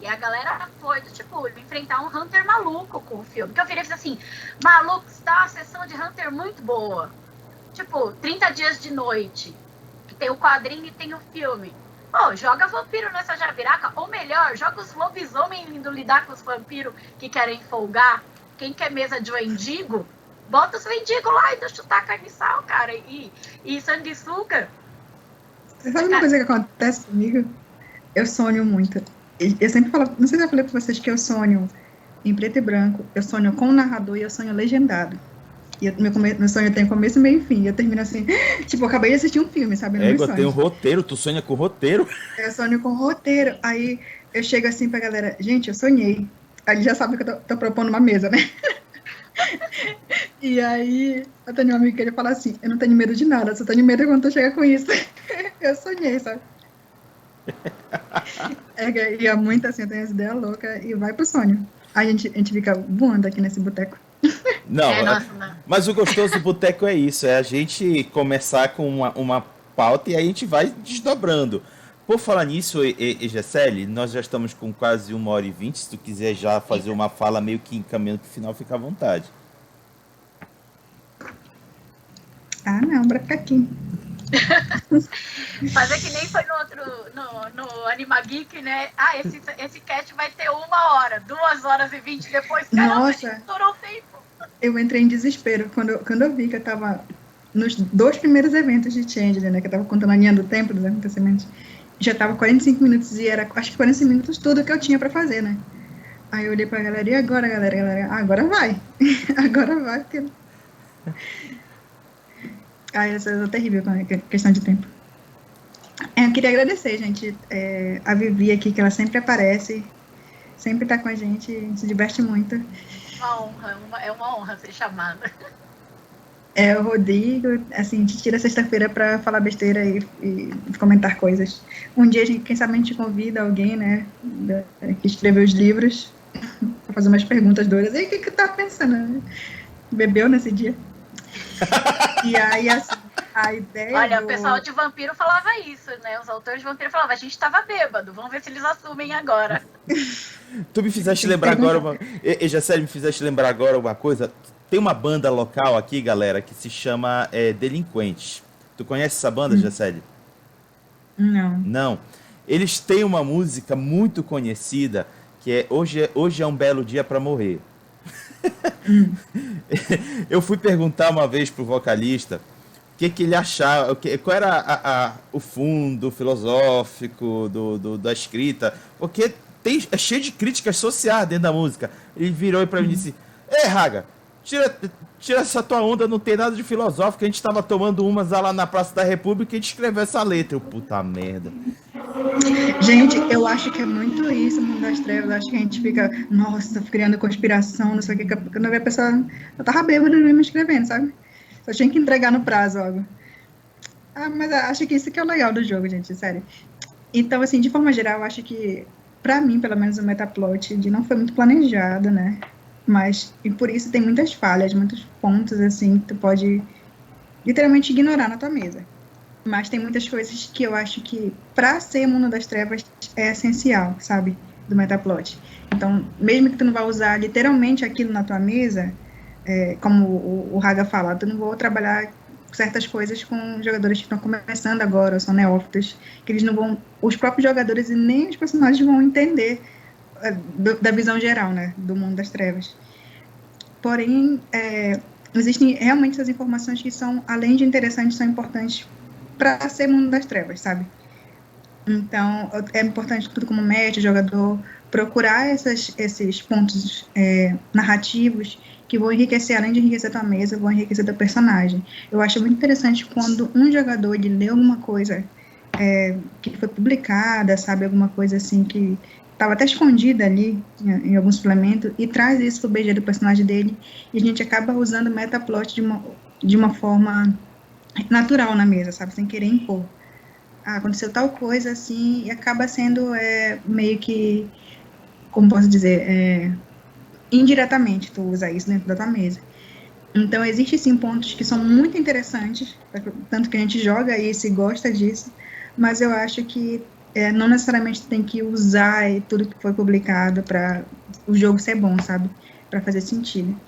Speaker 1: E a galera foi, tipo, enfrentar um Hunter maluco com o filme. Que eu virei e fiz assim, maluco, está uma sessão de Hunter muito boa. Tipo, 30 Dias de Noite. Que tem o quadrinho e tem o filme. Pô, joga vampiro nessa jabiraca. Ou melhor, joga os lobisomens indo lidar com os vampiros que querem folgar. Quem quer mesa de mendigo, bota os mendigos lá e deixa chutar carniçal, cara. E sanguessuga.
Speaker 2: Você sabe uma coisa que acontece comigo? Eu sonho muito. Eu sempre falo, não sei se eu falei pra vocês que eu sonho em preto e branco, eu sonho com o narrador e eu sonho legendado. E meu sonho tem começo, meio e fim. Eu termino assim, tipo, eu acabei de assistir um filme, sabe?
Speaker 3: Tem um roteiro, tu sonha com roteiro?
Speaker 2: Eu sonho com roteiro. Aí eu chego assim pra galera, gente, eu sonhei. Aí eles já sabem que eu tô propondo uma mesa, né? E aí eu tenho um amigo que ele fala assim, eu não tenho medo de nada, só tenho medo quando tu chega com isso. Eu sonhei, sabe? E é muito assim, eu tenho essa ideia louca e vai pro sonho. A gente fica voando aqui nesse boteco.
Speaker 3: Não, mas o gostoso do boteco é isso, é a gente começar com uma pauta e aí a gente vai desdobrando. Por falar nisso, Gessele, nós já estamos com quase 1h20, se tu quiser já fazer uma fala meio que encaminhando pro final, fica à vontade.
Speaker 2: Não, pra ficar aqui.
Speaker 1: Fazer que nem foi no Anima Geek, né? Esse cast vai ter 1h, 2h20 depois. Caramba,
Speaker 2: nossa,
Speaker 1: estourou o tempo.
Speaker 2: Eu entrei em desespero quando eu vi que eu tava nos 2 primeiros eventos de Changeling, né? Que eu tava contando a linha do tempo dos acontecimentos. Já tava 45 minutos e era, acho que 45 minutos tudo que eu tinha pra fazer, né? Aí eu olhei pra galera, e agora, galera? Agora vai. Agora vai, porque... essa é terrível com a questão de tempo. Eu queria agradecer, gente, a Vivi aqui, que ela sempre aparece, sempre tá com a gente se diverte muito.
Speaker 1: É uma honra ser chamada.
Speaker 2: O Rodrigo, assim, a gente tira sexta-feira pra falar besteira e comentar coisas. Um dia, quem sabe a gente convida alguém, né, que escreveu os livros, pra fazer umas perguntas doidas. E o que tá pensando? Bebeu nesse dia? E aí, assim, a ideia...
Speaker 1: Olha, o pessoal de Vampiro falava isso, né? Os autores de Vampiro falavam, a gente tava bêbado, vamos ver se eles assumem agora.
Speaker 3: Tu me fizeste lembrar agora... Gessele, me fizeste lembrar agora uma coisa. Tem uma banda local aqui, galera, que se chama Delinquentes. Tu conhece essa banda, Gessele?
Speaker 2: Não.
Speaker 3: Não. Eles têm uma música muito conhecida que é Hoje é um belo dia para morrer. Eu fui perguntar uma vez pro vocalista que ele achava, qual era o fundo filosófico da escrita, porque é cheio de críticas sociais dentro da música. Ele virou para mim e disse: Ei, Raga, tira essa tua onda, não tem nada de filosófico, a gente tava tomando umas lá na Praça da República e a gente escreveu essa letra. Eu, puta merda.
Speaker 2: Gente, eu acho que é muito isso, o Mundo das Trevas. Eu acho que a gente fica, nossa, criando conspiração, não sei o que. Quando eu vi a pessoa, eu tava bêbada me escrevendo, sabe? Só tinha que entregar no prazo algo. Mas acho que isso que é o legal do jogo, gente, sério. Então, assim, de forma geral, eu acho que, pra mim, pelo menos, o Metaplot não foi muito planejado, né? Mas, e por isso tem muitas falhas, muitos pontos, assim, que tu pode literalmente ignorar na tua mesa. Mas tem muitas coisas que eu acho que, pra ser Mundo das Trevas, é essencial, sabe? Do Metaplot. Então, mesmo que tu não vá usar literalmente aquilo na tua mesa, como o Raga fala, tu não vou trabalhar certas coisas com jogadores que estão começando agora, ou são neófitos, que eles não vão, os próprios jogadores e nem os personagens vão entender da visão geral, né, do Mundo das Trevas. Porém, existem realmente essas informações que são, além de interessantes, são importantes para ser Mundo das Trevas, sabe? Então, é importante tudo como mestre, jogador, procurar esses pontos narrativos que vão enriquecer, além de enriquecer a tua mesa, vão enriquecer teu personagem. Eu acho muito interessante quando um jogador ele lê alguma coisa que foi publicada, sabe, alguma coisa assim que estava até escondida ali em algum suplemento e traz isso pro BG do personagem dele e a gente acaba usando o metaplot de uma forma natural na mesa, sabe, sem querer impor. Aconteceu tal coisa assim e acaba sendo meio que, como posso dizer, indiretamente tu usa isso dentro da tua mesa. Então, existem sim pontos que são muito interessantes, tanto que a gente joga isso e gosta disso, mas eu acho que não necessariamente tem que usar tudo que foi publicado para o jogo ser bom, sabe? Para fazer sentido.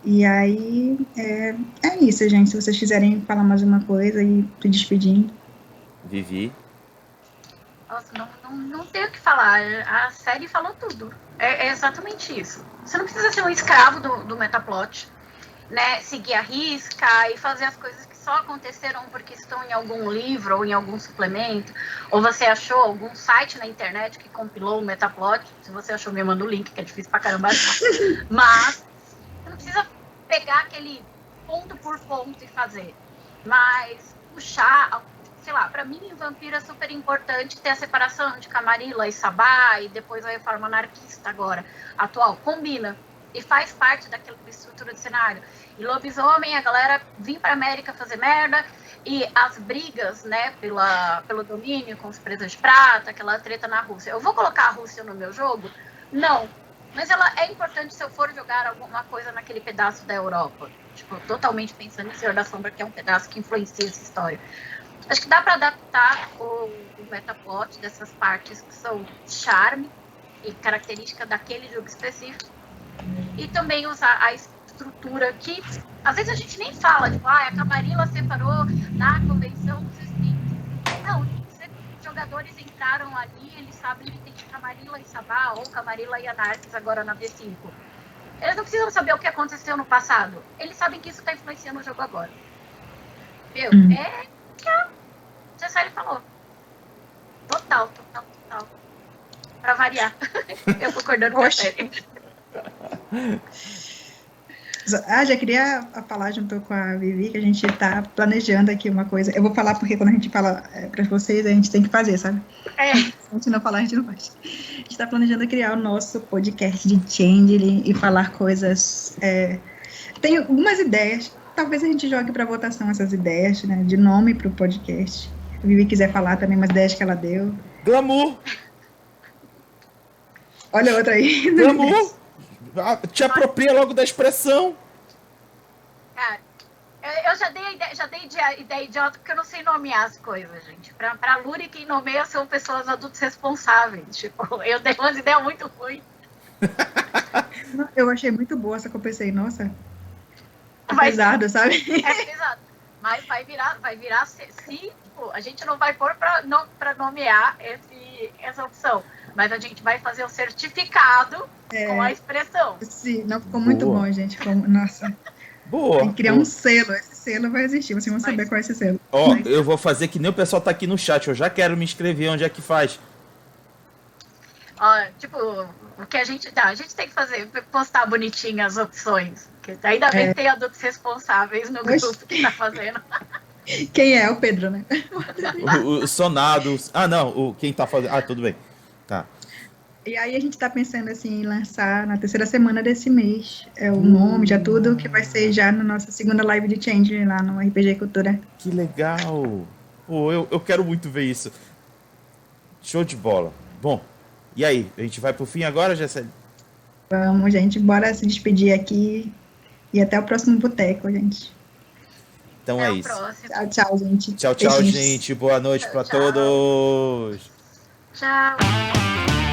Speaker 2: E aí, é isso, gente. Se vocês quiserem falar mais uma coisa e se despedir.
Speaker 3: Vivi.
Speaker 1: Nossa, não tenho o que falar. A série falou tudo. É exatamente isso. Você não precisa ser um escravo do Metaplot, né? Seguir a risca e fazer as coisas que só aconteceram porque estão em algum livro ou em algum suplemento, ou você achou algum site na internet que compilou o Metaplot. Se você achou, me manda o link, que é difícil pra caramba achar. Mas você não precisa pegar aquele ponto por ponto e fazer. Mas puxar, sei lá, pra mim em Vampiro é super importante ter a separação de Camarilla e Sabá e depois a reforma anarquista agora, atual, combina. E faz parte daquela estrutura de cenário. E Lobisomem, a galera vir pra América fazer merda, e as brigas, né, pelo domínio com os presas de prata, aquela treta na Rússia. Eu vou colocar a Rússia no meu jogo? Não. Mas ela é importante se eu for jogar alguma coisa naquele pedaço da Europa. Tipo, totalmente pensando em Senhor da Sombra, que é um pedaço que influencia essa história. Acho que dá pra adaptar o metaplot dessas partes que são charme e característica daquele jogo específico. E também usar a estrutura que, às vezes, a gente nem fala, tipo, a Camarilla separou na convenção dos espíritos. Não, os jogadores entraram ali, eles sabem que tem Camarilla e Sabá, ou Camarilla e Anarquis agora na V5. Eles não precisam saber o que aconteceu no passado. Eles sabem que isso está influenciando o jogo agora. Meu, é que a Cecília falou. Total. Pra variar. Eu concordando com a série.
Speaker 2: Já queria falar junto com a Vivi que a gente tá planejando aqui uma coisa. Eu vou falar porque quando a gente fala para vocês, a gente tem que fazer, sabe? Se a gente não falar, a gente não faz. A gente tá planejando criar o nosso podcast de Changeling e falar coisas. Tem algumas ideias. Talvez a gente jogue para votação essas ideias, né? De nome pro podcast. A Vivi quiser falar também umas ideias que ela deu.
Speaker 3: Glamour!
Speaker 2: Olha outra aí.
Speaker 3: Glamour! Te apropria logo da expressão.
Speaker 1: Cara, eu já dei ideia idiota porque eu não sei nomear as coisas, gente. Pra Luri, quem nomeia são pessoas adultos responsáveis. Tipo, eu dei umas ideias muito ruins.
Speaker 2: Eu achei muito boa, só que eu pensei, nossa, pesado, sabe?
Speaker 1: É pesado. Mas vai virar se tipo, a gente não vai pôr pra nomear essa opção. mas a gente vai fazer o certificado com a expressão.
Speaker 2: Sim, não ficou muito
Speaker 3: Boa.
Speaker 2: bom, gente. Nossa,
Speaker 3: Boa.
Speaker 2: tem que criar um selo. Esse selo vai existir, vocês vão saber qual é esse selo.
Speaker 3: Ó, eu vou fazer que nem o pessoal tá aqui no chat. Eu já quero me inscrever. Onde é que faz?
Speaker 1: Ó, tipo, o que a gente tem que fazer, postar bonitinho as opções. Que ainda bem que tem adultos responsáveis no grupo que tá fazendo.
Speaker 2: Quem é? O Pedro, né?
Speaker 3: O Sonado. Ah, não. Quem tá fazendo. Ah, tudo bem. Tá.
Speaker 2: E aí a gente tá pensando assim em lançar na terceira semana desse mês. O nome, já tudo, que vai ser já na nossa segunda live de Change lá no RPG Cultura.
Speaker 3: Que legal. Pô, eu quero muito ver isso. Show de bola. Bom, e aí? A gente vai pro fim agora, Jessé?
Speaker 2: Vamos, gente, bora se despedir aqui. E até o próximo boteco, gente.
Speaker 3: Então
Speaker 1: Até
Speaker 3: é
Speaker 1: o
Speaker 3: isso.
Speaker 1: próximo.
Speaker 2: Tchau, tchau, gente.
Speaker 3: Tchau,
Speaker 2: Beijinhos.
Speaker 3: gente. Boa noite pra
Speaker 1: Tchau.
Speaker 3: todos.
Speaker 1: Tchau.